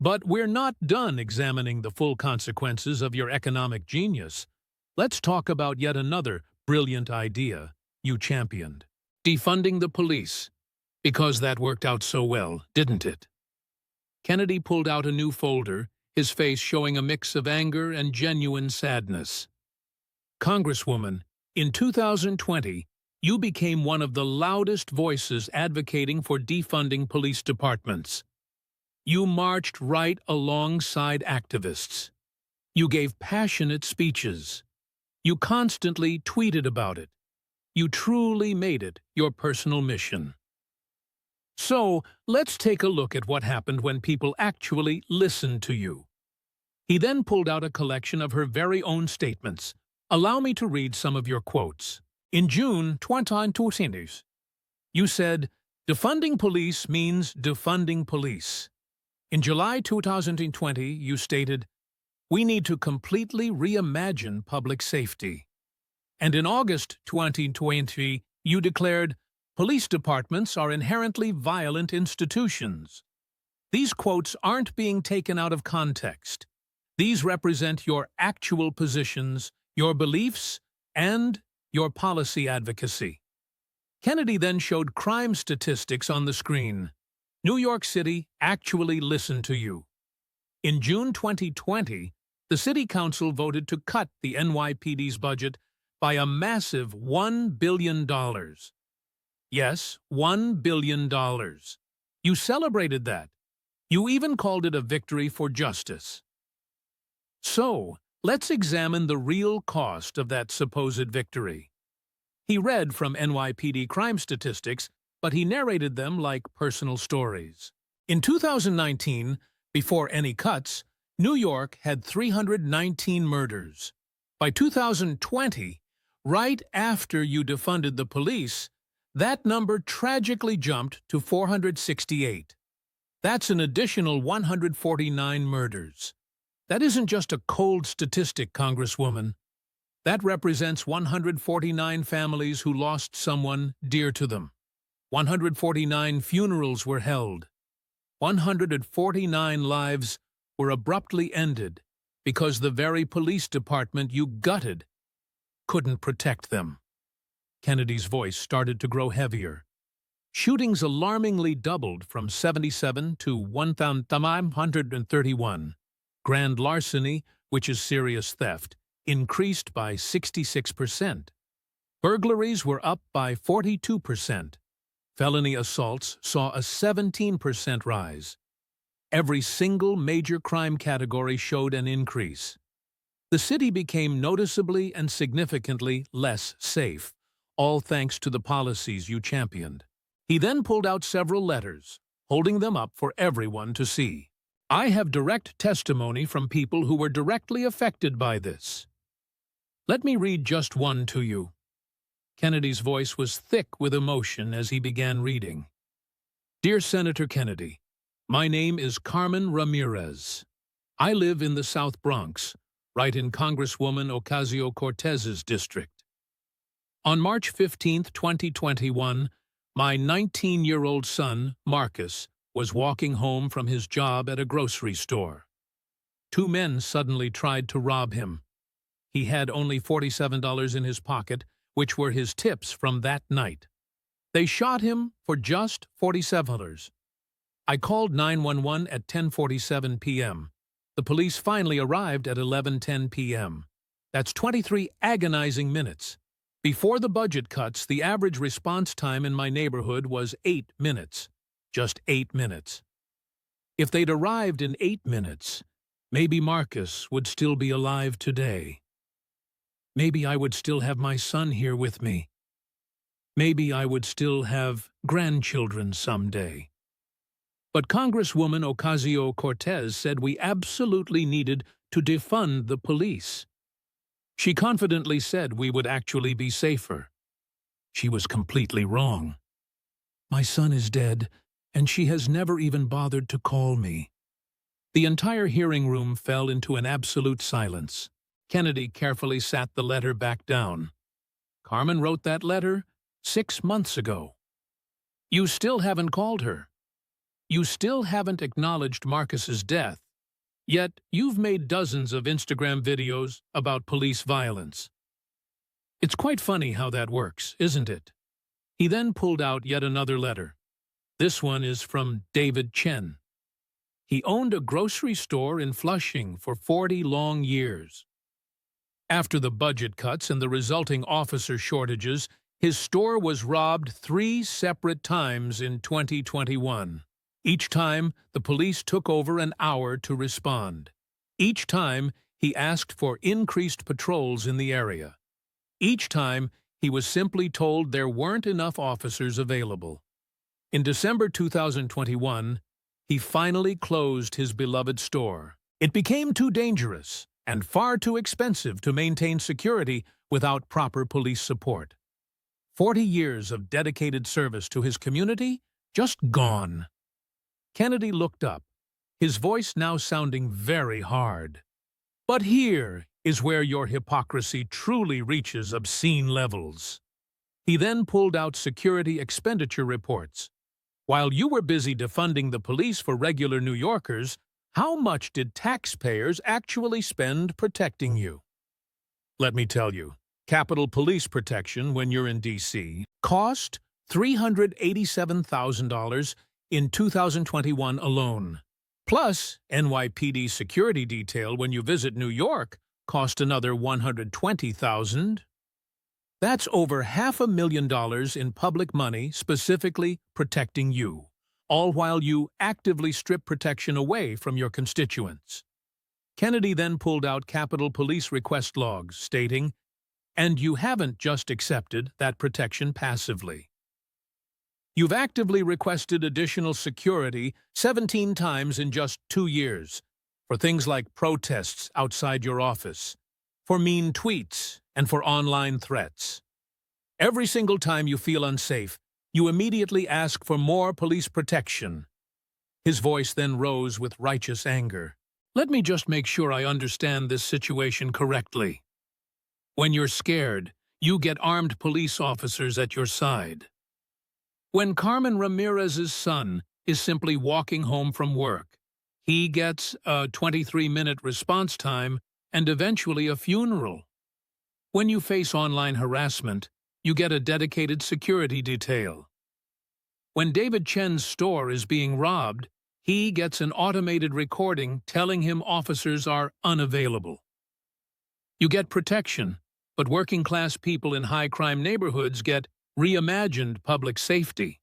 S2: But we're not done examining the full consequences of your economic genius. Let's talk about yet another brilliant idea you championed. Defunding the police. Because that worked out so well, didn't it? Kennedy pulled out a new folder, his face showing a mix of anger and genuine sadness. Congresswoman, in 2020, you became one of the loudest voices advocating for defunding police departments. You marched right alongside activists. You gave passionate speeches. You constantly tweeted about it. You truly made it your personal mission. So, let's take a look at what happened when people actually listened to you. He then pulled out a collection of her very own statements. Allow me to read some of your quotes. In June 2020, you said, "Defunding police means defunding police." In July 2020, you stated, "We need to completely reimagine public safety." And in August 2020, you declared, "Police departments are inherently violent institutions." These quotes aren't being taken out of context. These represent your actual positions, your beliefs, and your policy advocacy. Kennedy then showed crime statistics on the screen. New York City actually listened to you. In June 2020, the City Council voted to cut the NYPD's budget by a massive $1 billion. Yes, $1 billion. You celebrated that. You even called it a victory for justice. So, let's examine the real cost of that supposed victory. He read from NYPD crime statistics, but he narrated them like personal stories. In 2019, before any cuts, New York had 319 murders. By 2020, right after you defunded the police, that number tragically jumped to 468. That's an additional 149 murders. That isn't just a cold statistic, Congresswoman. That represents 149 families who lost someone dear to them. 149 funerals were held. 149 lives were abruptly ended because the very police department you gutted couldn't protect them. Kennedy's voice started to grow heavier. Shootings alarmingly doubled from 77 to 1,531. Grand larceny, which is serious theft, increased by 66%. Burglaries were up by 42%. Felony assaults saw a 17% rise. Every single major crime category showed an increase. The city became noticeably and significantly less safe, all thanks to the policies you championed. He then pulled out several letters, holding them up for everyone to see. I have direct testimony from people who were directly affected by this. Let me read just one to you. Kennedy's voice was thick with emotion as he began reading. Dear Senator Kennedy, my name is Carmen Ramirez. I live in the South Bronx, right in Congresswoman Ocasio-Cortez's district. On March 15, 2021, my 19-year-old son, Marcus, was walking home from his job at a grocery store. Two men suddenly tried to rob him. He had only $47 in his pocket, which were his tips from that night. They shot him for just $47. I called 911 at 10:47 p.m. The police finally arrived at 11:10 p.m. That's 23 agonizing minutes. Before the budget cuts, the average response time in my neighborhood was 8 minutes. Just 8 minutes. If they'd arrived in 8 minutes, maybe Marcus would still be alive today. Maybe I would still have my son here with me. Maybe I would still have grandchildren someday. But Congresswoman Ocasio-Cortez said we absolutely needed to defund the police. She confidently said we would actually be safer. She was completely wrong. My son is dead, and she has never even bothered to call me. The entire hearing room fell into an absolute silence. Kennedy carefully sat the letter back down. Carmen wrote that letter 6 months ago. You still haven't called her. You still haven't acknowledged Marcus's death. Yet you've made dozens of Instagram videos about police violence. It's quite funny how that works, isn't it? He then pulled out yet another letter. This one is from David Chen. He owned a grocery store in Flushing for 40 long years. After the budget cuts and the resulting officer shortages, his store was robbed 3 separate times in 2021. Each time, the police took over an hour to respond. Each time, he asked for increased patrols in the area. Each time, he was simply told there weren't enough officers available. In December 2021, he finally closed his beloved store. It became too dangerous and far too expensive to maintain security without proper police support. 40 years of dedicated service to his community just gone. Kennedy looked up, his voice now sounding very hard. But here is where your hypocrisy truly reaches obscene levels. He then pulled out security expenditure reports. While you were busy defunding the police for regular New Yorkers, how much did taxpayers actually spend protecting you? Let me tell you, Capitol Police protection when you're in D.C. cost $387,000 in 2021 alone. Plus, NYPD security detail when you visit New York cost another $120,000. That's over $500,000 in public money specifically protecting you, all while you actively strip protection away from your constituents. Kennedy then pulled out Capitol Police request logs, stating, "And you haven't just accepted that protection passively. You've actively requested additional security 17 times in just 2 years, for things like protests outside your office, for mean tweets, and for online threats. Every single time you feel unsafe, you immediately ask for more police protection." His voice then rose with righteous anger. Let me just make sure I understand this situation correctly. When you're scared, you get armed police officers at your side. When Carmen Ramirez's son is simply walking home from work, he gets a 23-minute response time and eventually a funeral. When you face online harassment, you get a dedicated security detail. When David Chen's store is being robbed, he gets an automated recording telling him officers are unavailable. You get protection, but working-class people in high-crime neighborhoods get reimagined public safety.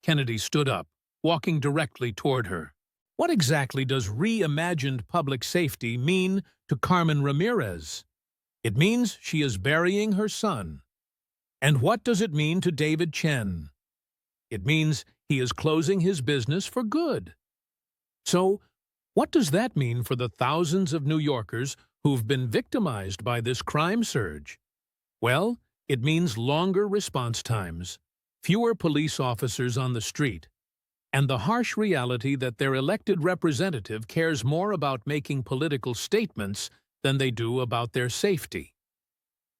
S2: Kennedy stood up, walking directly toward her. What exactly does reimagined public safety mean to Carmen Ramirez? It means she is burying her son. And what does it mean to David Chen? It means he is closing his business for good. So, what does that mean for the thousands of New Yorkers who've been victimized by this crime surge? Well, it means longer response times, fewer police officers on the street, and the harsh reality that their elected representative cares more about making political statements than they do about their safety.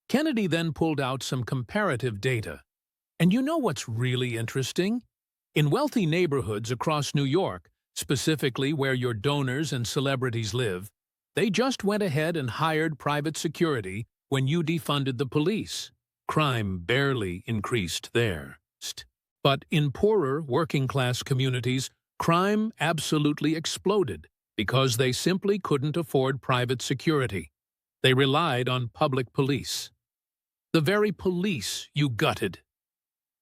S2: Kennedy then pulled out some comparative data. And you know what's really interesting? In wealthy neighborhoods across New York, specifically where your donors and celebrities live, they just went ahead and hired private security when you defunded the police. Crime barely increased there. But in poorer, working-class communities, crime absolutely exploded because they simply couldn't afford private security. They relied on public police. The very police you gutted.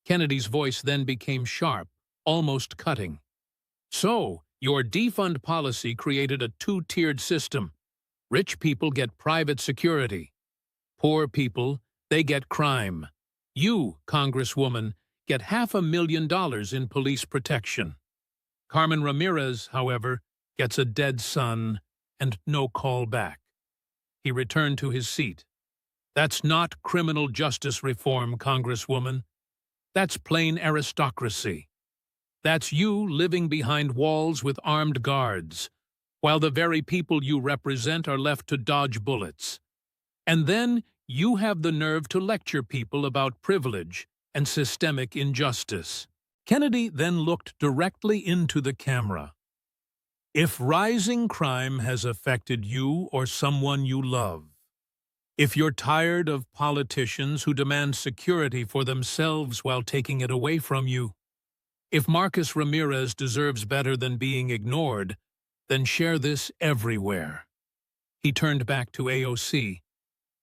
S2: Kennedy's voice then became sharp, almost cutting. So, your defund policy created a 2-tiered system. Rich people get private security. Poor people, they get crime. You, Congresswoman, get $500,000 in police protection. Carmen Ramirez, however, gets a dead son and no call back. He returned to his seat. That's not criminal justice reform, Congresswoman. That's plain aristocracy. That's you living behind walls with armed guards, while the very people you represent are left to dodge bullets. And then you have the nerve to lecture people about privilege and systemic injustice. Kennedy then looked directly into the camera. If rising crime has affected you or someone you love, if you're tired of politicians who demand security for themselves while taking it away from you, if Marcus Ramirez deserves better than being ignored, then share this everywhere. He turned back to AOC.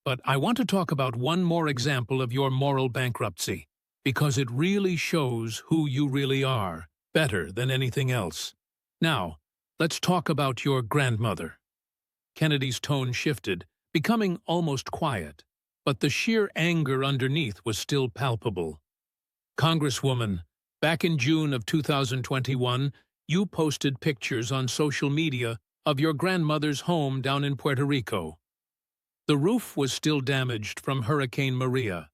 S2: But I want to talk about one more example of your moral bankruptcy, because it really shows who you really are, better than anything else. Now, let's talk about your grandmother. Kennedy's tone shifted, becoming almost quiet, but the sheer anger underneath was still palpable. Congresswoman, back in June of 2021, you posted pictures on social media of your grandmother's home down in Puerto Rico. The roof was still damaged from Hurricane Maria,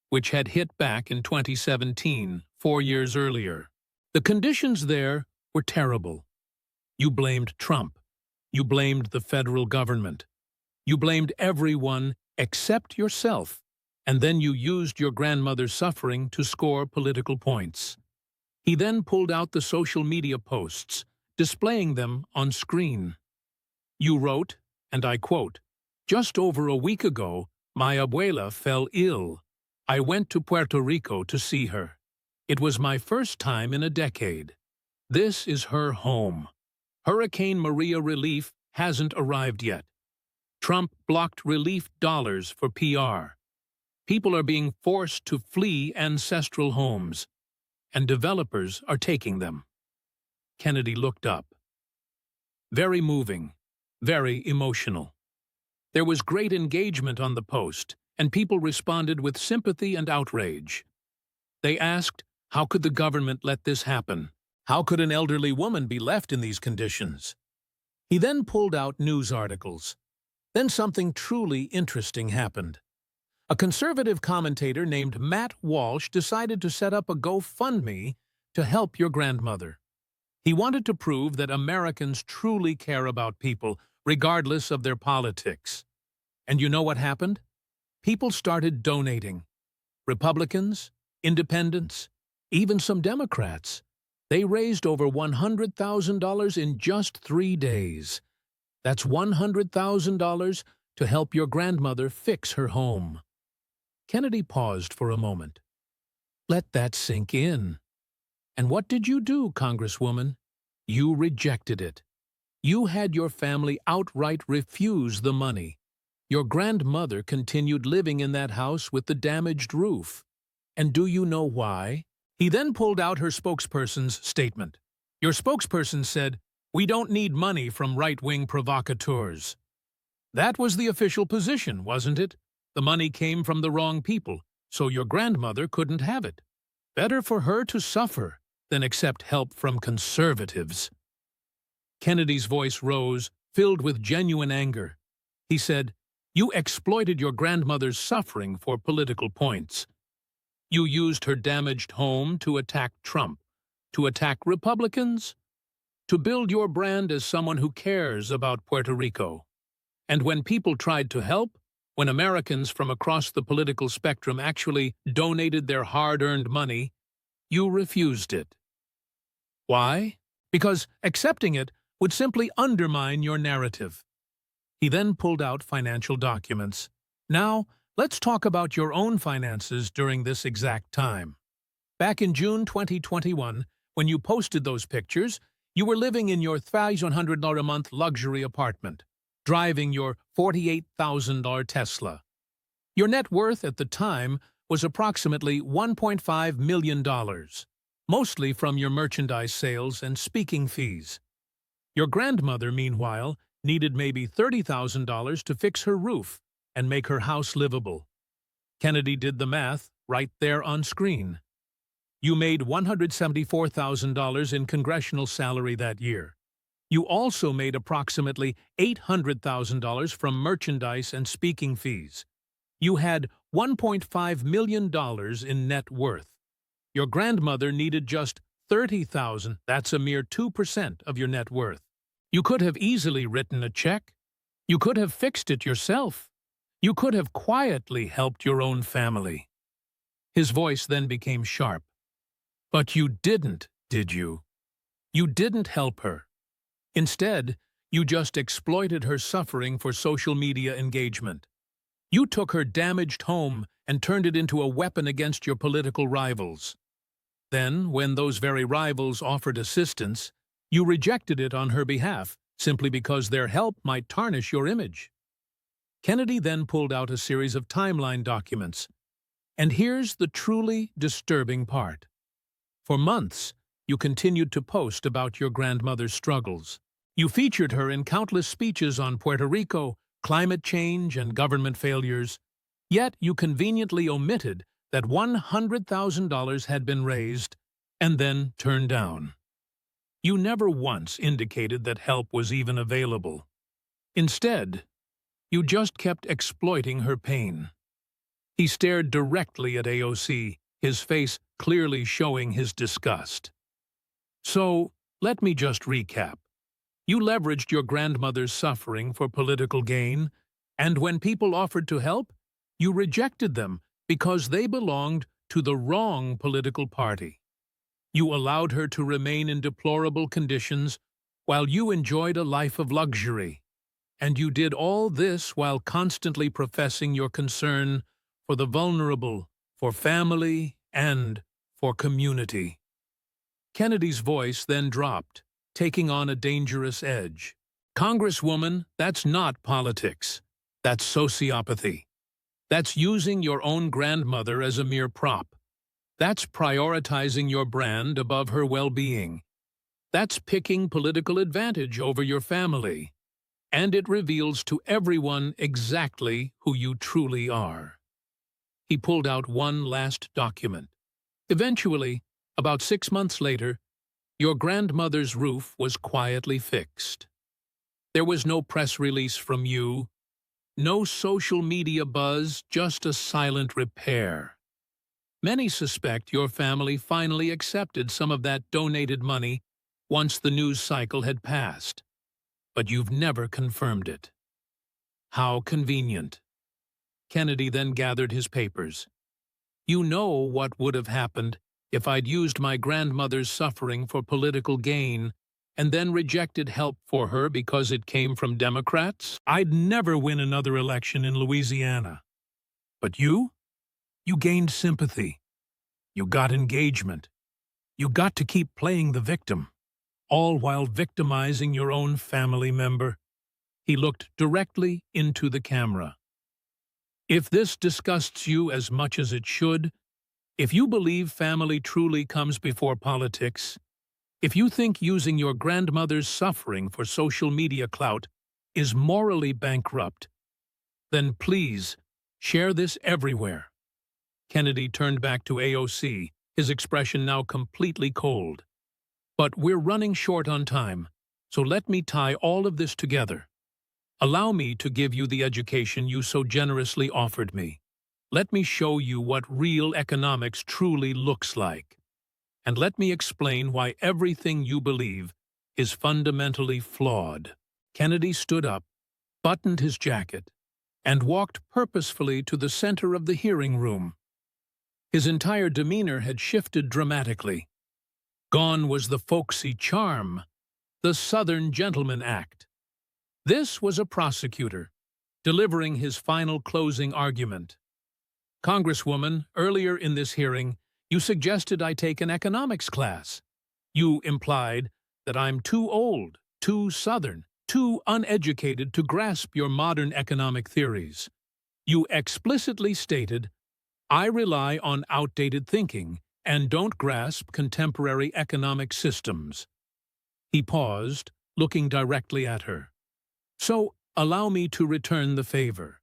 S2: which had hit back in 2017, 4 years earlier. The conditions there were terrible. You blamed Trump. You blamed the federal government. You blamed everyone except yourself, and then you used your grandmother's suffering to score political points. He then pulled out the social media posts, displaying them on screen. You wrote, and I quote, "Just over a week ago, my abuela fell ill. I went to Puerto Rico to see her. It was my first time in a decade. This is her home. Hurricane Maria relief hasn't arrived yet. Trump blocked relief dollars for PR. People are being forced to flee ancestral homes, and developers are taking them." Kennedy looked up. Very moving, very emotional. There was great engagement on the post, and people responded with sympathy and outrage. They asked, how could the government let this happen? How could an elderly woman be left in these conditions? He then pulled out news articles. Then something truly interesting happened. A conservative commentator named Matt Walsh decided to set up a GoFundMe to help your grandmother. He wanted to prove that Americans truly care about people, regardless of their politics. And you know what happened? People started donating. Republicans, independents, even some Democrats. They raised over $100,000 in just 3 days. That's $100,000 to help your grandmother fix her home. Kennedy paused for a moment. Let that sink in. And what did you do, Congresswoman? You rejected it. You had your family outright refuse the money. Your grandmother continued living in that house with the damaged roof. And do you know why? He then pulled out her spokesperson's statement. Your spokesperson said, "We don't need money from right-wing provocateurs." That was the official position, wasn't it? The money came from the wrong people, so your grandmother couldn't have it. Better for her to suffer than accept help from conservatives. Kennedy's voice rose, filled with genuine anger. He said, "You exploited your grandmother's suffering for political points. You used her damaged home to attack Trump, to attack Republicans, to build your brand as someone who cares about Puerto Rico. And when people tried to help, when Americans from across the political spectrum actually donated their hard-earned money, you refused it. Why? Because accepting it would simply undermine your narrative." He then pulled out financial documents. Now, let's talk about your own finances during this exact time. Back in June 2021, when you posted those pictures, you were living in your $1,500 a month luxury apartment, driving your $48,000 Tesla. Your net worth at the time was approximately $1.5 million, mostly from your merchandise sales and speaking fees. Your grandmother, meanwhile, needed maybe $30,000 to fix her roof and make her house livable. Kennedy did the math right there on screen. You made $174,000 in congressional salary that year. You also made approximately $800,000 from merchandise and speaking fees. You had $1.5 million in net worth. Your grandmother needed just $30,000. That's a mere 2% of your net worth. You could have easily written a check. You could have fixed it yourself. You could have quietly helped your own family. His voice then became sharp. But you didn't, did you? You didn't help her. Instead, you just exploited her suffering for social media engagement. You took her damaged home and turned it into a weapon against your political rivals. Then, when those very rivals offered assistance, you rejected it on her behalf simply because their help might tarnish your image. Kennedy then pulled out a series of timeline documents. And here's the truly disturbing part. For months, you continued to post about your grandmother's struggles. You featured her in countless speeches on Puerto Rico, climate change, and government failures. Yet you conveniently omitted that $100,000 had been raised and then turned down. You never once indicated that help was even available. Instead, you just kept exploiting her pain. He stared directly at AOC, his face clearly showing his disgust. So, let me just recap. You leveraged your grandmother's suffering for political gain, and when people offered to help, you rejected them because they belonged to the wrong political party. You allowed her to remain in deplorable conditions while you enjoyed a life of luxury. And you did all this while constantly professing your concern for the vulnerable, for family, and for community. Kennedy's voice then dropped, taking on a dangerous edge. Congresswoman, that's not politics. That's sociopathy. That's using your own grandmother as a mere prop. That's prioritizing your brand above her well-being. That's picking political advantage over your family. And it reveals to everyone exactly who you truly are. He pulled out one last document. Eventually, about 6 months later, your grandmother's roof was quietly fixed. There was no press release from you, no social media buzz, just a silent repair. Many suspect your family finally accepted some of that donated money once the news cycle had passed, but you've never confirmed it. How convenient. Kennedy then gathered his papers. You know what would have happened if I'd used my grandmother's suffering for political gain and then rejected help for her because it came from Democrats? I'd never win another election in Louisiana. But you? You gained sympathy. You got engagement. You got to keep playing the victim, all while victimizing your own family member. He looked directly into the camera. If this disgusts you as much as it should, if you believe family truly comes before politics, if you think using your grandmother's suffering for social media clout is morally bankrupt, then please share this everywhere. Kennedy turned back to AOC, his expression now completely cold. But we're running short on time, so let me tie all of this together. Allow me to give you the education you so generously offered me. Let me show you what real economics truly looks like. And let me explain why everything you believe is fundamentally flawed. Kennedy stood up, buttoned his jacket, and walked purposefully to the center of the hearing room. His entire demeanor had shifted dramatically. Gone was the folksy charm, the Southern gentleman act. This was a prosecutor, delivering his final closing argument. Congresswoman, earlier in this hearing, you suggested I take an economics class. You implied that I'm too old, too Southern, too uneducated to grasp your modern economic theories. You explicitly stated, I rely on outdated thinking and don't grasp contemporary economic systems. He paused, looking directly at her. So, allow me to return the favor.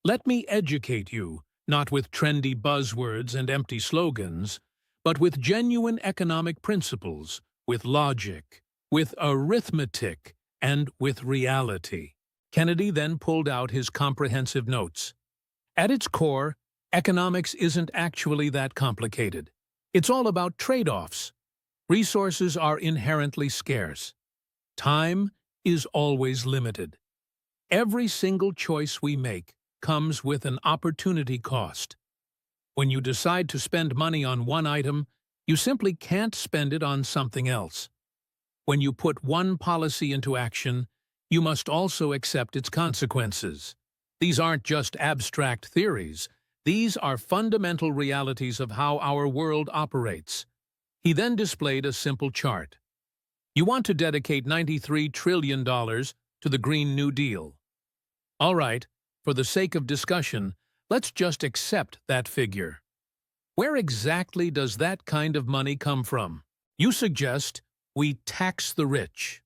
S2: Let me educate you, not with trendy buzzwords and empty slogans, but with genuine economic principles, with logic, with arithmetic, and with reality. Kennedy then pulled out his comprehensive notes. At its core, economics isn't actually that complicated. It's all about trade-offs. Resources are inherently scarce. Time is always limited. Every single choice we make comes with an opportunity cost. When you decide to spend money on one item, you simply can't spend it on something else. When you put one policy into action, you must also accept its consequences. These aren't just abstract theories. These are fundamental realities of how our world operates. He then displayed a simple chart. You want to dedicate $93 trillion to the Green New Deal. All right, for the sake of discussion, let's just accept that figure. Where exactly does that kind of money come from? You suggest we tax the rich.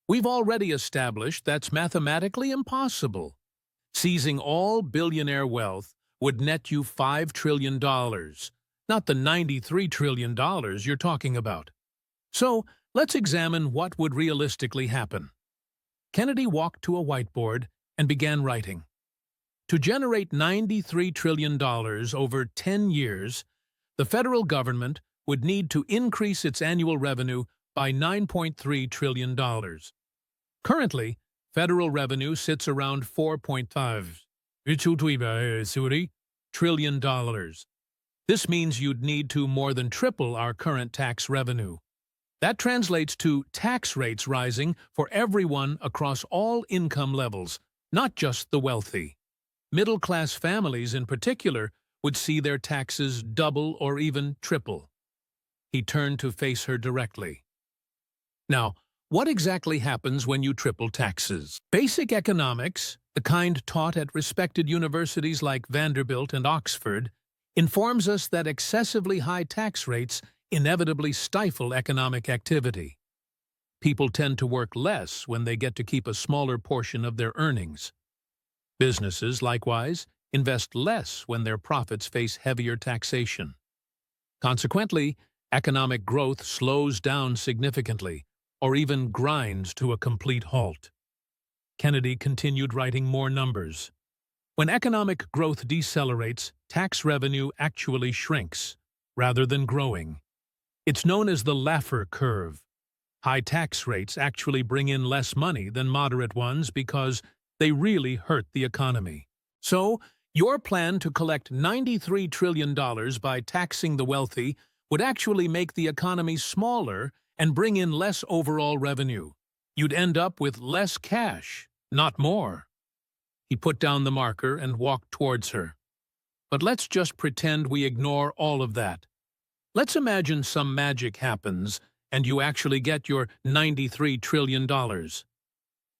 S2: We've already established that's mathematically impossible. Seizing all billionaire wealth would net you $5 trillion, not the $93 trillion you're talking about. So, let's examine what would realistically happen. Kennedy walked to a whiteboard and began writing. To generate $93 trillion over 10 years, the federal government would need to increase its annual revenue by $9.3 trillion. Currently, federal revenue sits around $4.5 trillion. This means you'd need to more than triple our current tax revenue. That translates to tax rates rising for everyone across all income levels, not just the wealthy. Middle-class families in particular would see their taxes double or even triple. He turned to face her directly. Now, what exactly happens when you triple taxes? Basic economics, the kind taught at respected universities like Vanderbilt and Oxford, informs us that excessively high tax rates inevitably stifle economic activity. People tend to work less when they get to keep a smaller portion of their earnings. Businesses, likewise, invest less when their profits face heavier taxation. Consequently, economic growth slows down significantly, or even grinds to a complete halt. Kennedy continued writing more numbers. When economic growth decelerates, tax revenue actually shrinks, rather than growing. It's known as the Laffer curve. High tax rates actually bring in less money than moderate ones because they really hurt the economy. So, your plan to collect $93 trillion by taxing the wealthy would actually make the economy smaller and bring in less overall revenue. You'd end up with less cash, not more. He put down the marker and walked towards her. But let's just pretend we ignore all of that. Let's imagine some magic happens and you actually get your $93 trillion.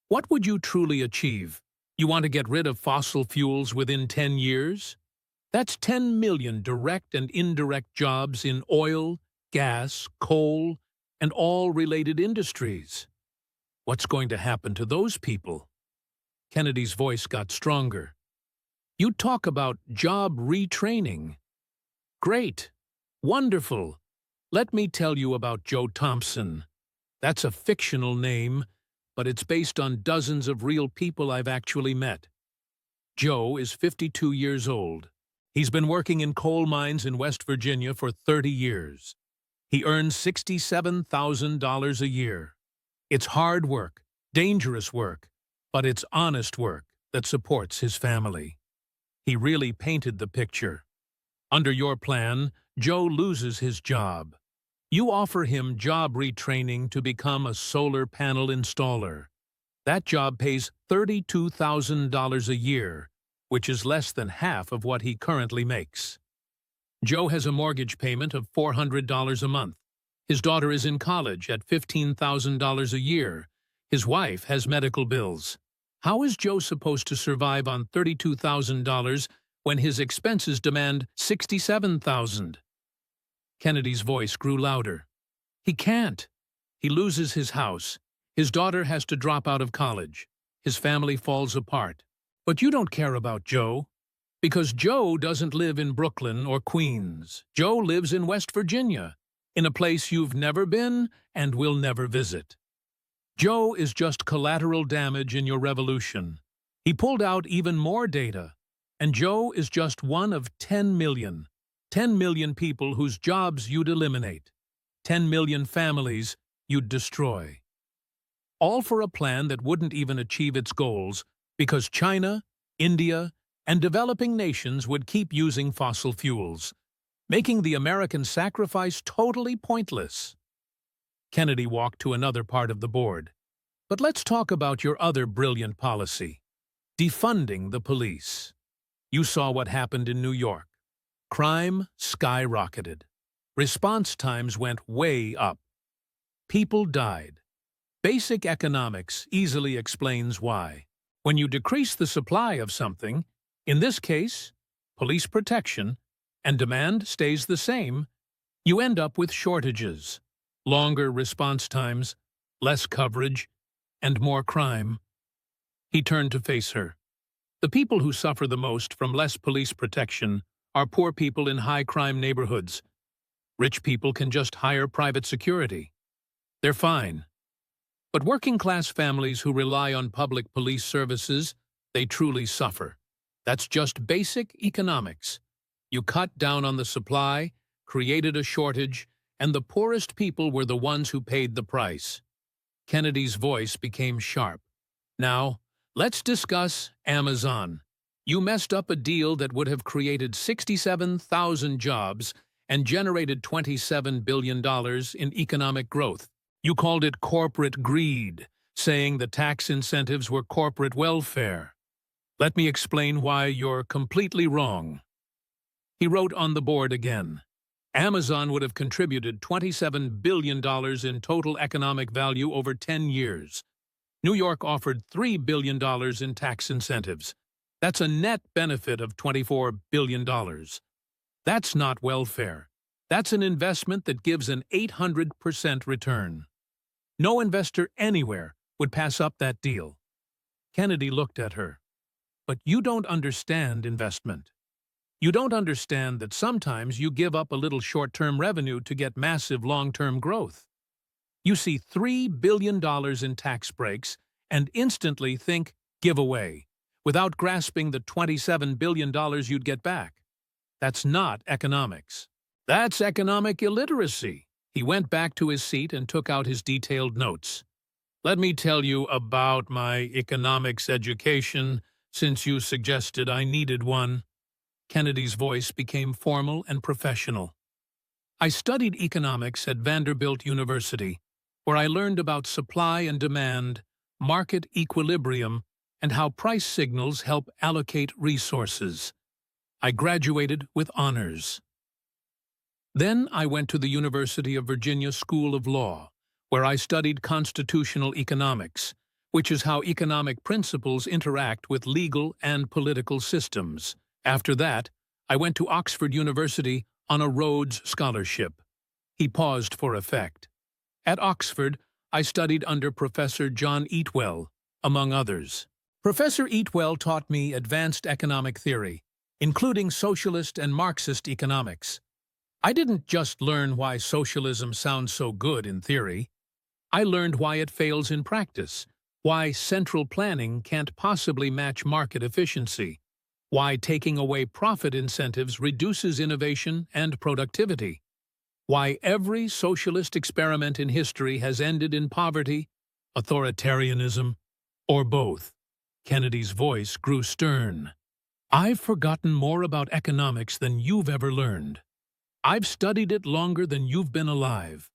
S2: What would you truly achieve? You want to get rid of fossil fuels within 10 years? That's 10 million direct and indirect jobs in oil, gas, coal, and all related industries. What's going to happen to those people? Kennedy's voice got stronger. You talk about job retraining. Great. Wonderful. Let me tell you about Joe Thompson. That's a fictional name, but it's based on dozens of real people I've actually met. Joe is 52 years old. He's been working in coal mines in West Virginia for 30 years. He earns $67,000 a year. It's hard work, dangerous work, but it's honest work that supports his family. He really painted the picture. Under your plan, Joe loses his job. You offer him job retraining to become a solar panel installer. That job pays $32,000 a year, which is less than half of what he currently makes. Joe has a mortgage payment of $400 a month. His daughter is in college at $15,000 a year. His wife has medical bills. How is Joe supposed to survive on $32,000 when his expenses demand $67,000? Kennedy's voice grew louder. He can't. He loses his house. His daughter has to drop out of college. His family falls apart. But you don't care about Joe, because Joe doesn't live in Brooklyn or Queens. Joe lives in West Virginia, in a place you've never been and will never visit. Joe is just collateral damage in your revolution. He pulled out even more data. And Joe is just one of 10 million. 10 million people whose jobs you'd eliminate. 10 million families you'd destroy. All for a plan that wouldn't even achieve its goals because China, India, and developing nations would keep using fossil fuels, making the American sacrifice totally pointless. Kennedy walked to another part of the board. But let's talk about your other brilliant policy, defunding the police. You saw what happened in New York. Crime skyrocketed. Response times went way up. People died. Basic economics easily explains why. When you decrease the supply of something, in this case, police protection, and demand stays the same, you end up with shortages, longer response times, less coverage, and more crime. He turned to face her. The people who suffer the most from less police protection are poor people in high-crime neighborhoods. Rich people can just hire private security. They're fine. But working-class families who rely on public police services, they truly suffer. That's just basic economics. You cut down on the supply, created a shortage, and the poorest people were the ones who paid the price. Kennedy's voice became sharp. Now, let's discuss Amazon. You messed up a deal that would have created 67,000 jobs and generated $27 billion in economic growth. You called it corporate greed, saying the tax incentives were corporate welfare. Let me explain why you're completely wrong. He wrote on the board again. Amazon would have contributed $27 billion in total economic value over 10 years. New York offered $3 billion in tax incentives. That's a net benefit of $24 billion. That's not welfare. That's an investment that gives an 800% return. No investor anywhere would pass up that deal. Kennedy looked at her. But you don't understand investment. You don't understand that sometimes you give up a little short-term revenue to get massive long-term growth. You see $3 billion in tax breaks and instantly think giveaway, without grasping the $27 billion you'd get back. That's not economics. That's economic illiteracy. He went back to his seat and took out his detailed notes. Let me tell you about my economics education, since you suggested I needed one. Kennedy's voice became formal and professional. I studied economics at Vanderbilt University, where I learned about supply and demand, market equilibrium, and how price signals help allocate resources. I graduated with honors. Then I went to the University of Virginia School of Law, where I studied constitutional economics, which is how economic principles interact with legal and political systems. After that, I went to Oxford University on a Rhodes Scholarship. He paused for effect. At Oxford, I studied under Professor John Eatwell, among others. Professor Eatwell taught me advanced economic theory, including socialist and Marxist economics. I didn't just learn why socialism sounds so good in theory. I learned why it fails in practice, why central planning can't possibly match market efficiency, why taking away profit incentives reduces innovation and productivity, why every socialist experiment in history has ended in poverty, authoritarianism, or both. Kennedy's voice grew stern. I've forgotten more about economics than you've ever learned. I've studied it longer than you've been alive.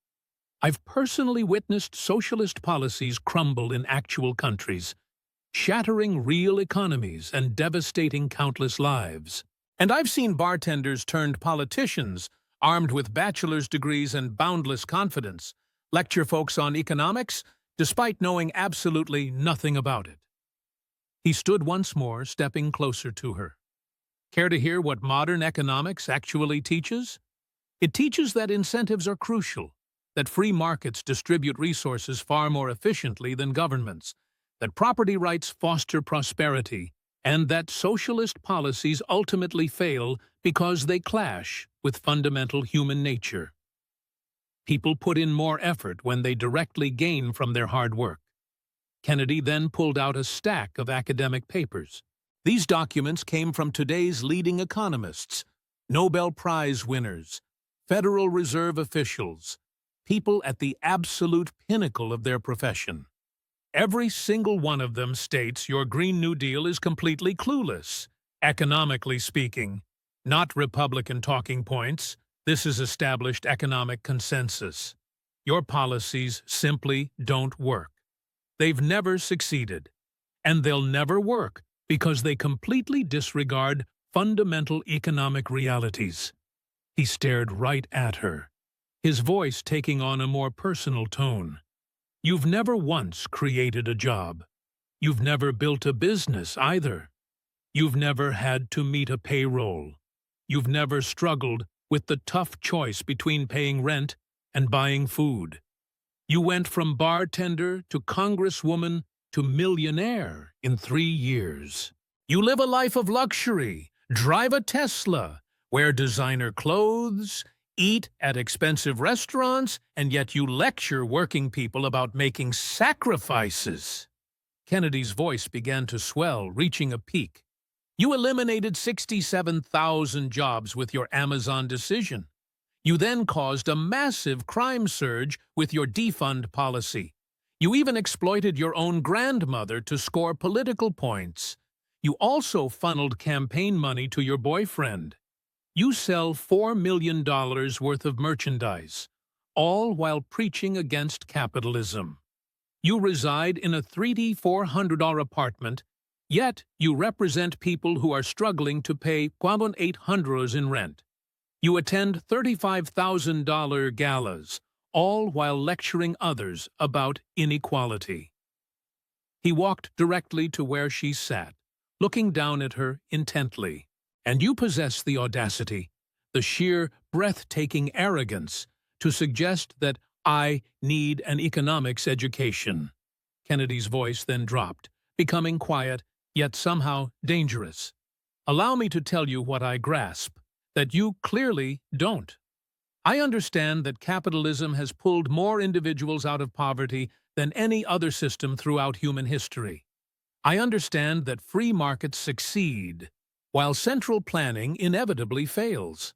S2: I've personally witnessed socialist policies crumble in actual countries, shattering real economies and devastating countless lives. And I've seen bartenders turned politicians, armed with bachelor's degrees and boundless confidence, lecture folks on economics despite knowing absolutely nothing about it. He stood once more, stepping closer to her. Care to hear what modern economics actually teaches? It teaches that incentives are crucial, that free markets distribute resources far more efficiently than governments, that property rights foster prosperity, and that socialist policies ultimately fail because they clash with fundamental human nature. People put in more effort when they directly gain from their hard work. Kennedy then pulled out a stack of academic papers. These documents came from today's leading economists, Nobel Prize winners, Federal Reserve officials, people at the absolute pinnacle of their profession. Every single one of them states your Green New Deal is completely clueless, economically speaking. Not Republican talking points. This is established economic consensus. Your policies simply don't work. They've never succeeded. And they'll never work because they completely disregard fundamental economic realities. He stared right at her, his voice taking on a more personal tone. You've never once created a job. You've never built a business either. You've never had to meet a payroll. You've never struggled with the tough choice between paying rent and buying food. You went from bartender to congresswoman to millionaire in 3 years. You live a life of luxury, drive a Tesla, wear designer clothes, eat at expensive restaurants, and yet you lecture working people about making sacrifices. Kennedy's voice began to swell, reaching a peak. You eliminated 67,000 jobs with your Amazon decision. You then caused a massive crime surge with your defund policy. You even exploited your own grandmother to score political points. You also funneled campaign money to your boyfriend. You sell $4 million worth of merchandise, all while preaching against capitalism. You reside in a 3D $400 apartment, yet you represent people who are struggling to pay $800 in rent. You attend $35,000 galas, all while lecturing others about inequality. He walked directly to where she sat, looking down at her intently. And you possess the audacity, the sheer, breathtaking arrogance to suggest that I need an economics education. Kennedy's voice then dropped, becoming quiet, yet somehow dangerous. Allow me to tell you what I grasp, that you clearly don't. I understand that capitalism has pulled more individuals out of poverty than any other system throughout human history. I understand that free markets succeed, while central planning inevitably fails.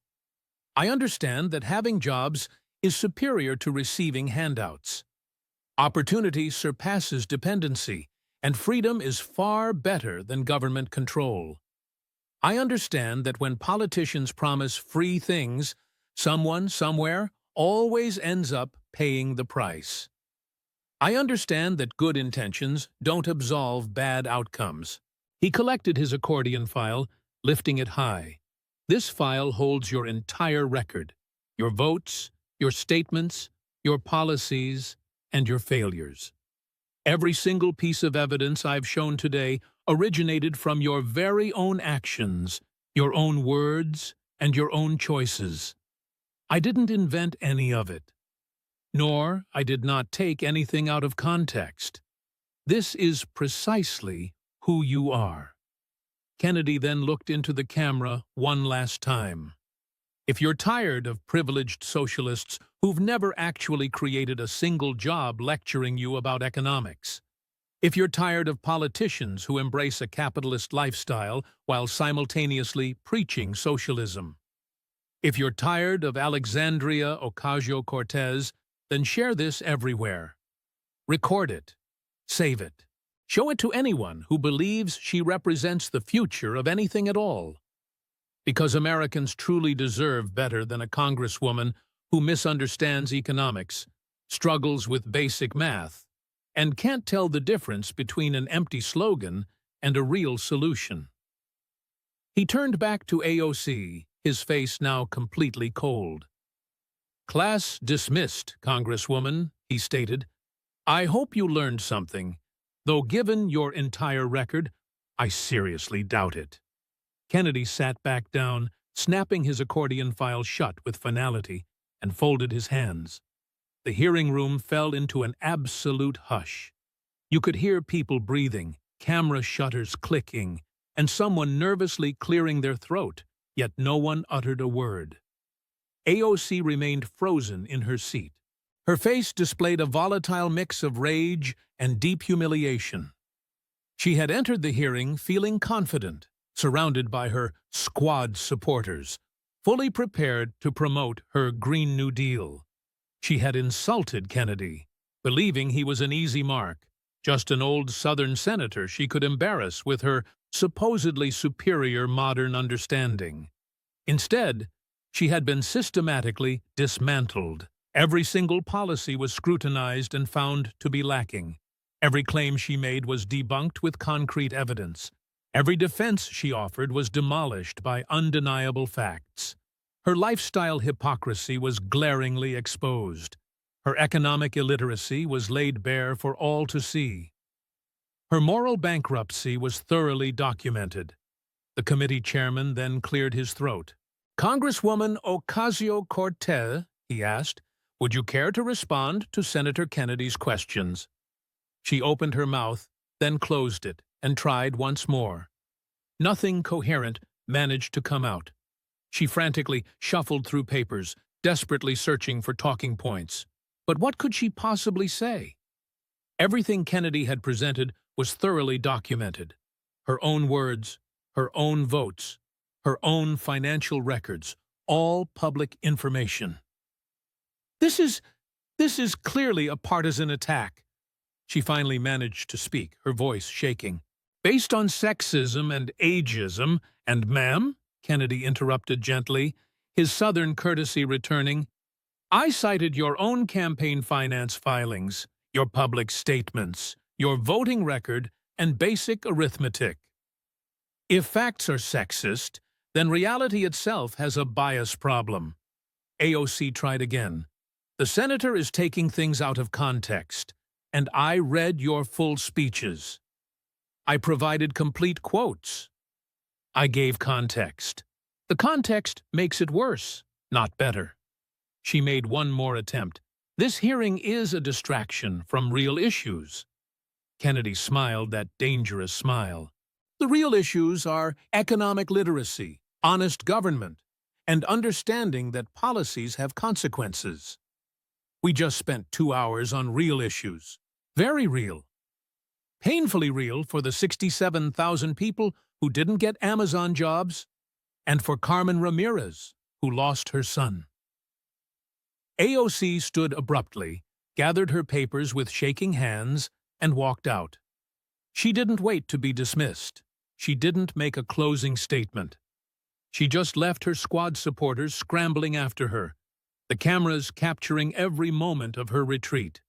S2: I understand that having jobs is superior to receiving handouts. Opportunity surpasses dependency, and freedom is far better than government control. I understand that when politicians promise free things, someone, somewhere, always ends up paying the price. I understand that good intentions don't absolve bad outcomes. He collected his accordion file, lifting it high. This file holds your entire record, your votes, your statements, your policies, and your failures. Every single piece of evidence I've shown today originated from your very own actions, your own words, and your own choices. I didn't invent any of it. Nor I did not take anything out of context. This is precisely who you are. Kennedy then looked into the camera one last time. If you're tired of privileged socialists who've never actually created a single job lecturing you about economics, if you're tired of politicians who embrace a capitalist lifestyle while simultaneously preaching socialism, if you're tired of Alexandria Ocasio-Cortez, then share this everywhere. Record it. Save it. Show it to anyone who believes she represents the future of anything at all. Because Americans truly deserve better than a congresswoman who misunderstands economics, struggles with basic math, and can't tell the difference between an empty slogan and a real solution. He turned back to AOC, his face now completely cold. "Class dismissed, Congresswoman," he stated. "I hope you learned something, though given your entire record, I seriously doubt it." Kennedy sat back down, snapping his accordion file shut with finality, and folded his hands. The hearing room fell into an absolute hush. You could hear people breathing, camera shutters clicking, and someone nervously clearing their throat, yet no one uttered a word. AOC remained frozen in her seat. Her face displayed a volatile mix of rage and deep humiliation. She had entered the hearing feeling confident, surrounded by her squad supporters, fully prepared to promote her Green New Deal. She had insulted Kennedy, believing he was an easy mark, just an old Southern senator she could embarrass with her supposedly superior modern understanding. Instead, she had been systematically dismantled. Every single policy was scrutinized and found to be lacking. Every claim she made was debunked with concrete evidence. Every defense she offered was demolished by undeniable facts. Her lifestyle hypocrisy was glaringly exposed. Her economic illiteracy was laid bare for all to see. Her moral bankruptcy was thoroughly documented. The committee chairman then cleared his throat. "Congresswoman Ocasio-Cortez," he asked, "would you care to respond to Senator Kennedy's questions?" She opened her mouth, then closed it, and tried once more. Nothing coherent managed to come out. She frantically shuffled through papers, desperately searching for talking points. But what could she possibly say? Everything Kennedy had presented was thoroughly documented. Her own words, her own votes, her own financial records, all public information. This is clearly a partisan attack. She finally managed to speak, her voice shaking. "Based on sexism and ageism, and ma'am," Kennedy interrupted gently, his Southern courtesy returning, "I cited your own campaign finance filings, your public statements, your voting record, and basic arithmetic. If facts are sexist, then reality itself has a bias problem." AOC tried again. "The senator is taking things out of context, and I read your full speeches. I provided complete quotes. I gave context. The context makes it worse, not better." She made one more attempt. "This hearing is a distraction from real issues." Kennedy smiled that dangerous smile. "The real issues are economic literacy, honest government, and understanding that policies have consequences. We just spent 2 hours on real issues. Very real. Painfully real for the 67,000 people who didn't get Amazon jobs, and for Carmen Ramirez, who lost her son." AOC stood abruptly, gathered her papers with shaking hands, and walked out. She didn't wait to be dismissed. She didn't make a closing statement. She just left her squad supporters scrambling after her, the cameras capturing every moment of her retreat.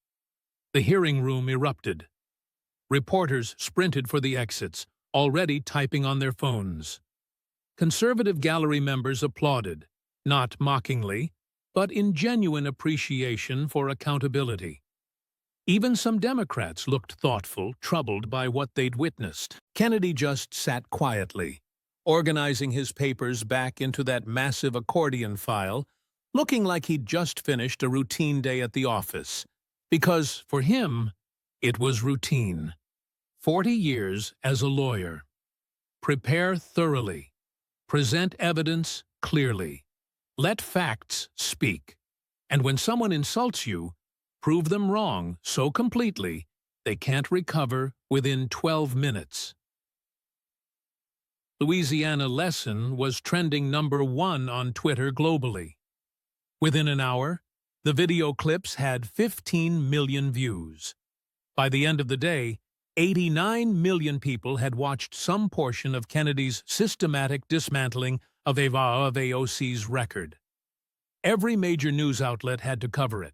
S2: The hearing room erupted. Reporters sprinted for the exits, already typing on their phones. Conservative gallery members applauded, not mockingly, but in genuine appreciation for accountability. Even some Democrats looked thoughtful, troubled by what they'd witnessed. Kennedy just sat quietly, organizing his papers back into that massive accordion file, looking like he'd just finished a routine day at the office. Because, for him, it was routine. 40 years as a lawyer. Prepare thoroughly. Present evidence clearly. Let facts speak. And when someone insults you, prove them wrong so completely they can't recover within 12 minutes. Louisiana lesson was trending #1 on Twitter globally. Within an hour, the video clips had 15 million views. By the end of the day, 89 million people had watched some portion of Kennedy's systematic dismantling of AOC's record. Every major news outlet had to cover it.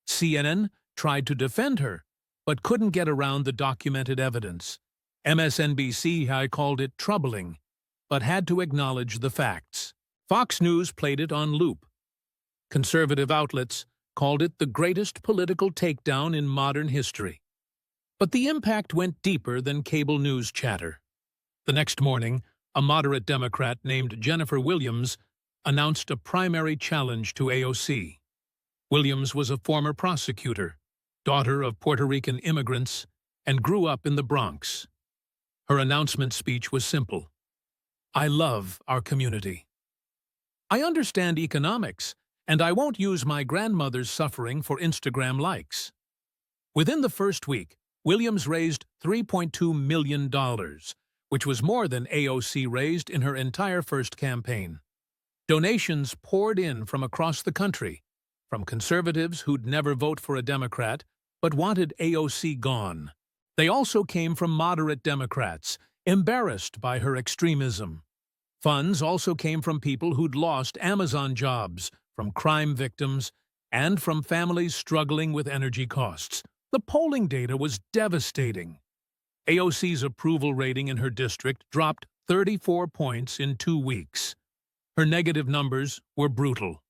S2: CNN tried to defend her, but couldn't get around the documented evidence. MSNBC called it troubling, but had to acknowledge the facts. Fox News played it on loop. Conservative outlets called it the greatest political takedown in modern history. But the impact went deeper than cable news chatter. The next morning, a moderate Democrat named Jennifer Williams announced a primary challenge to AOC. Williams was a former prosecutor, daughter of Puerto Rican immigrants, and grew up in the Bronx. Her announcement speech was simple. "I love our community. I understand economics, and I won't use my grandmother's suffering for Instagram likes." Within the first week, Williams raised $3.2 million, which was more than AOC raised in her entire first campaign. Donations poured in from across the country, from conservatives who'd never vote for a Democrat but wanted AOC gone. They also came from moderate Democrats, embarrassed by her extremism. Funds also came from people who'd lost Amazon jobs, from crime victims, and from families struggling with energy costs. The polling data was devastating. AOC's approval rating in her district dropped 34 points in 2 weeks. Her negative numbers were brutal.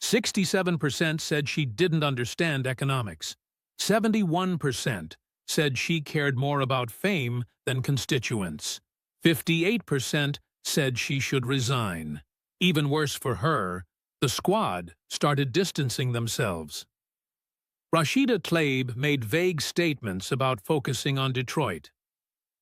S2: 67% said she didn't understand economics. 71% said she cared more about fame than constituents. 58% said she should resign. Even worse for her, the squad started distancing themselves. Rashida Tlaib made vague statements about focusing on Detroit.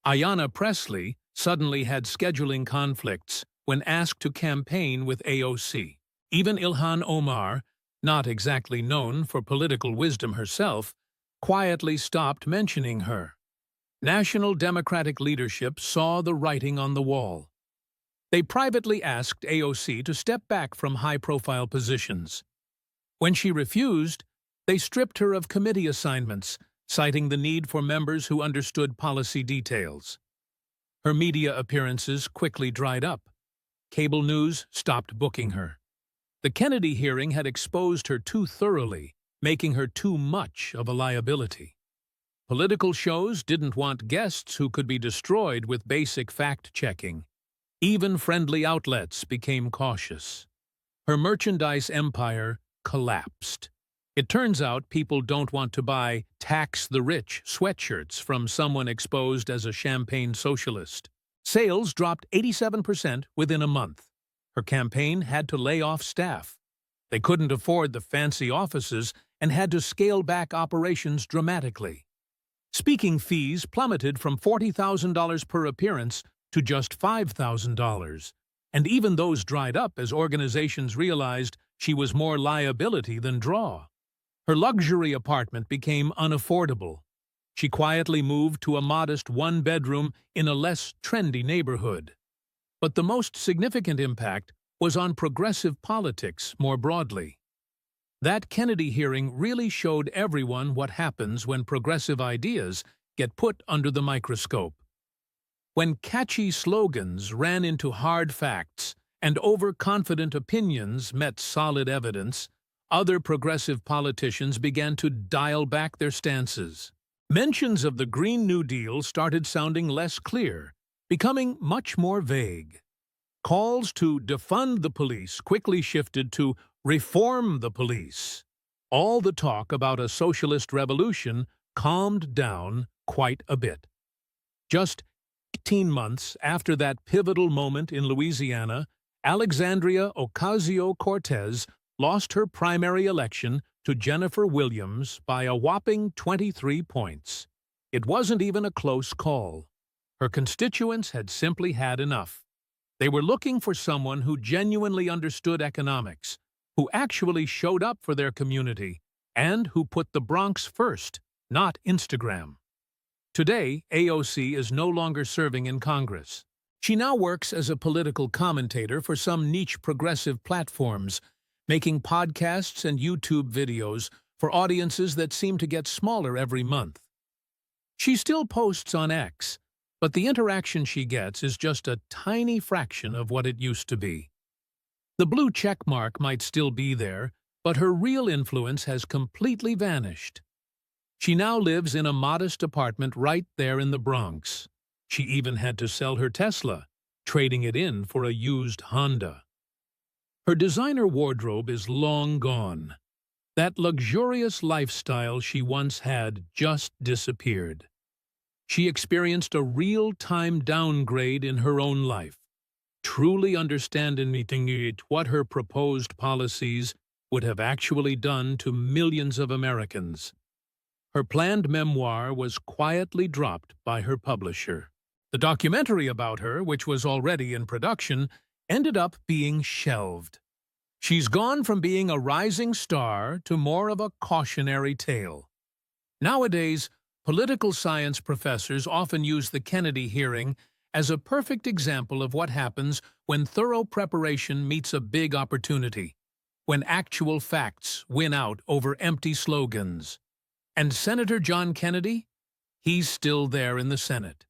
S2: Ayanna Pressley suddenly had scheduling conflicts when asked to campaign with AOC. Even Ilhan Omar, not exactly known for political wisdom herself, quietly stopped mentioning her. National Democratic leadership saw the writing on the wall. They privately asked AOC to step back from high-profile positions. When she refused, they stripped her of committee assignments, citing the need for members who understood policy details. Her media appearances quickly dried up. Cable news stopped booking her. The Kennedy hearing had exposed her too thoroughly, making her too much of a liability. Political shows didn't want guests who could be destroyed with basic fact-checking. Even friendly outlets became cautious. Her merchandise empire collapsed. It turns out people don't want to buy "Tax the Rich" sweatshirts from someone exposed as a champagne socialist. Sales dropped 87% within a month. Her campaign had to lay off staff. They couldn't afford the fancy offices and had to scale back operations dramatically. Speaking fees plummeted from $40,000 per appearance to just $5,000, and even those dried up as organizations realized she was more liability than draw. Her luxury apartment became unaffordable. She quietly moved to a modest one-bedroom in a less trendy neighborhood. But the most significant impact was on progressive politics more broadly. That Kennedy hearing really showed everyone what happens when progressive ideas get put under the microscope. When catchy slogans ran into hard facts and overconfident opinions met solid evidence, other progressive politicians began to dial back their stances. Mentions of the Green New Deal started sounding less clear, becoming much more vague. Calls to defund the police quickly shifted to reform the police. All the talk about a socialist revolution calmed down quite a bit. Just 18 months after that pivotal moment in Louisiana, Alexandria Ocasio-Cortez lost her primary election to Jennifer Williams by a whopping 23 points. It wasn't even a close call. Her constituents had simply had enough. They were looking for someone who genuinely understood economics, who actually showed up for their community, and who put the Bronx first, not Instagram. Today, AOC is no longer serving in Congress. She now works as a political commentator for some niche progressive platforms, making podcasts and YouTube videos for audiences that seem to get smaller every month. She still posts on X, but the interaction she gets is just a tiny fraction of what it used to be. The blue check mark might still be there, but her real influence has completely vanished. She now lives in a modest apartment right there in the Bronx. She even had to sell her Tesla, trading it in for a used Honda. Her designer wardrobe is long gone. That luxurious lifestyle she once had just disappeared. She experienced a real-time downgrade in her own life, truly understanding what her proposed policies would have actually done to millions of Americans. Her planned memoir was quietly dropped by her publisher. The documentary about her, which was already in production, ended up being shelved. She's gone from being a rising star to more of a cautionary tale. Nowadays, Political science professors often use the Kennedy hearing as a perfect example of what happens when thorough preparation meets a big opportunity, when actual facts win out over empty slogans. And Senator John Kennedy? He's still there in the Senate,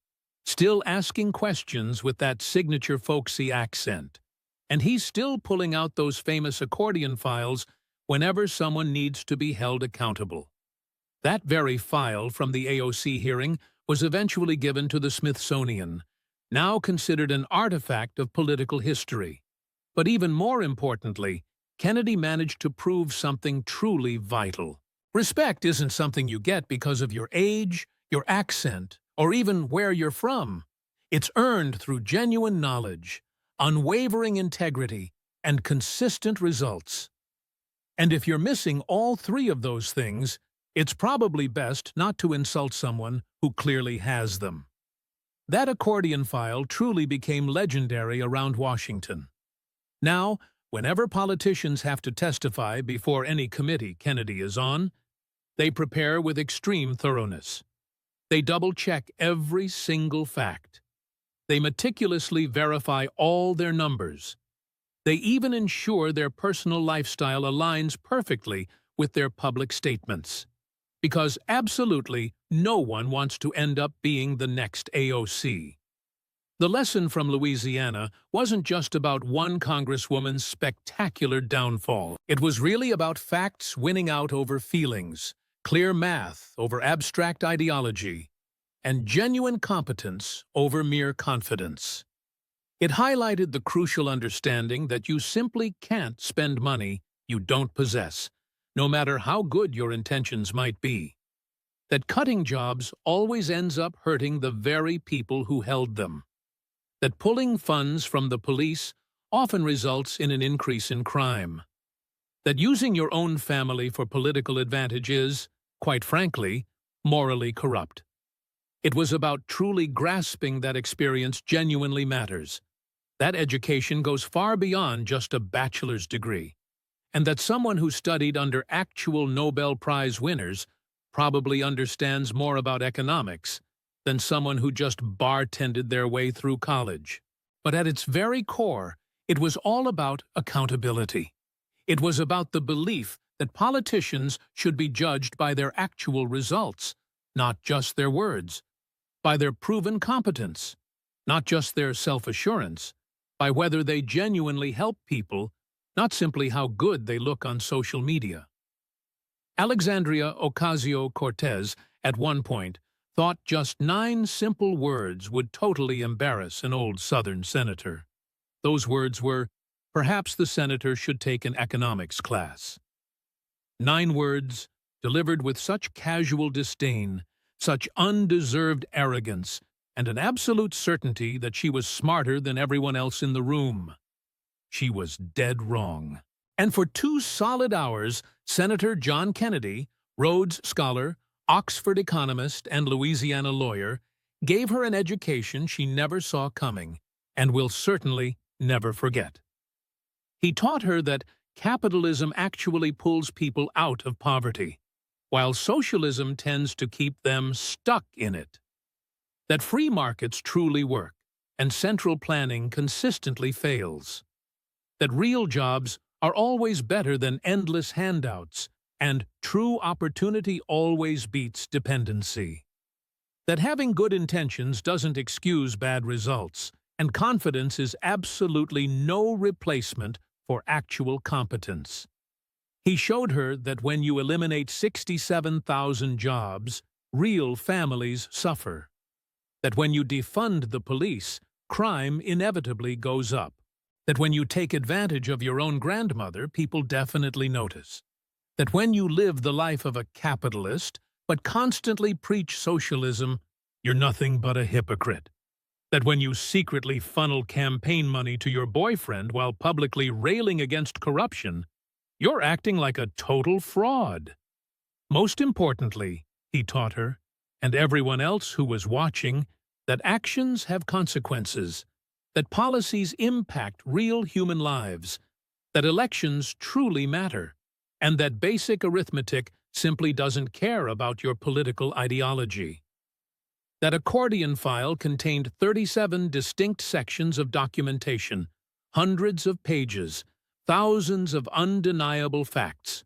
S2: still asking questions with that signature folksy accent. And he's still pulling out those famous accordion files whenever someone needs to be held accountable. That very file from the AOC hearing was eventually given to the Smithsonian, now considered an artifact of political history. But even more importantly, Kennedy managed to prove something truly vital. Respect isn't something you get because of your age, your accent, or even where you're from. It's earned through genuine knowledge, unwavering integrity, and consistent results. And if you're missing all three of those things, it's probably best not to insult someone who clearly has them. That accordion file truly became legendary around Washington. Now, whenever politicians have to testify before any committee Kennedy is on, they prepare with extreme thoroughness. They double-check every single fact. They meticulously verify all their numbers. They even ensure their personal lifestyle aligns perfectly with their public statements. Because absolutely no one wants to end up being the next AOC. The lesson from Louisiana wasn't just about one congresswoman's spectacular downfall. It was really about facts winning out over feelings, clear math over abstract ideology, and genuine competence over mere confidence. It highlighted the crucial understanding that you simply can't spend money you don't possess, no matter how good your intentions might be. That cutting jobs always ends up hurting the very people who held them. That pulling funds from the police often results in an increase in crime. That using your own family for political advantage is, quite frankly, morally corrupt. It was about truly grasping that experience genuinely matters. That education goes far beyond just a bachelor's degree. And that someone who studied under actual Nobel Prize winners probably understands more about economics than someone who just bartended their way through college. But at its very core, it was all about accountability. It was about the belief that politicians should be judged by their actual results, not just their words, by their proven competence, not just their self-assurance, by whether they genuinely help people, not simply how good they look on social media. Alexandria Ocasio-Cortez, at one point, thought just 9 simple words would totally embarrass an old Southern senator. Those words were, perhaps the senator should take an economics class. 9 words, delivered with such casual disdain, such undeserved arrogance, and an absolute certainty that she was smarter than everyone else in the room. She was dead wrong. And for 2 solid hours, Senator John Kennedy, Rhodes Scholar, Oxford economist, and Louisiana lawyer, gave her an education she never saw coming and will certainly never forget. He taught her that capitalism actually pulls people out of poverty, while socialism tends to keep them stuck in it. That free markets truly work, and central planning consistently fails. That real jobs are always better than endless handouts, and true opportunity always beats dependency. That having good intentions doesn't excuse bad results, and confidence is absolutely no replacement for actual competence. He showed her that when you eliminate 67,000 jobs, real families suffer. That when you defund the police, crime inevitably goes up. That when you take advantage of your own grandmother, people definitely notice. That when you live the life of a capitalist, but constantly preach socialism, you're nothing but a hypocrite. That when you secretly funnel campaign money to your boyfriend while publicly railing against corruption, you're acting like a total fraud. Most importantly, he taught her, and everyone else who was watching, that actions have consequences, that policies impact real human lives, that elections truly matter, and that basic arithmetic simply doesn't care about your political ideology. That accordion file contained 37 distinct sections of documentation, hundreds of pages, thousands of undeniable facts,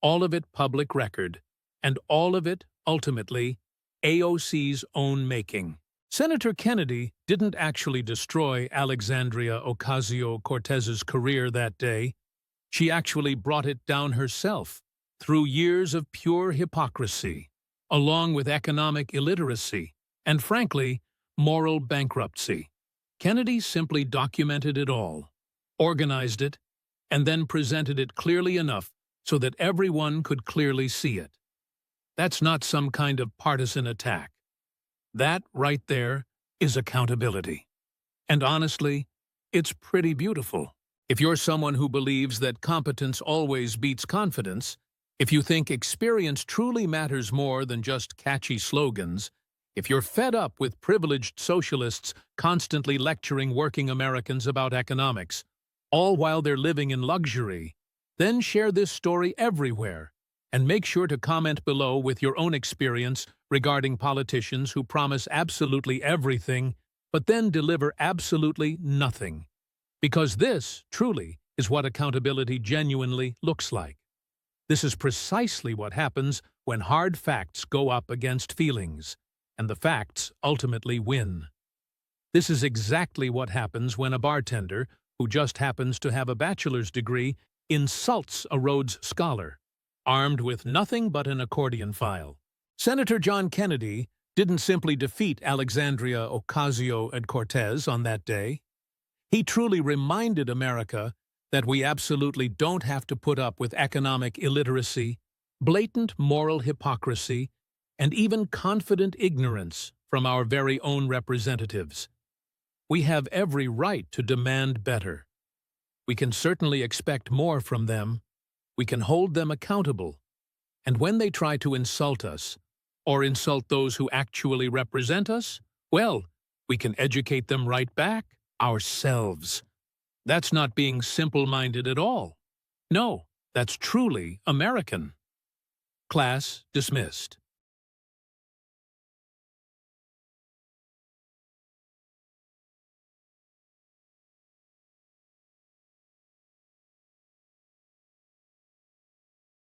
S2: all of it public record, and all of it, ultimately, AOC's own making. Senator Kennedy didn't actually destroy Alexandria Ocasio-Cortez's career that day. She actually brought it down herself through years of pure hypocrisy, along with economic illiteracy, and frankly, moral bankruptcy. Kennedy simply documented it all, organized it, and then presented it clearly enough so that everyone could clearly see it. That's not some kind of partisan attack. That right there is accountability. And honestly, it's pretty beautiful. If you're someone who believes that competence always beats confidence, if you think experience truly matters more than just catchy slogans, if you're fed up with privileged socialists constantly lecturing working Americans about economics, all while they're living in luxury, then share this story everywhere and make sure to comment below with your own experience regarding politicians who promise absolutely everything but then deliver absolutely nothing. Because this, truly, is what accountability genuinely looks like. This is precisely what happens when hard facts go up against feelings, and the facts ultimately win. This is exactly what happens when a bartender, who just happens to have a bachelor's degree, insults a Rhodes Scholar, armed with nothing but an accordion file. Senator John Kennedy didn't simply defeat Alexandria Ocasio-Cortez on that day. He truly reminded America that we absolutely don't have to put up with economic illiteracy, blatant moral hypocrisy, and even confident ignorance from our very own representatives. We have every right to demand better. We can certainly expect more from them. We can hold them accountable. And when they try to insult us, or insult those who actually represent us, well, we can educate them right back, ourselves. That's not being simple-minded at all. No, that's truly American. Class dismissed.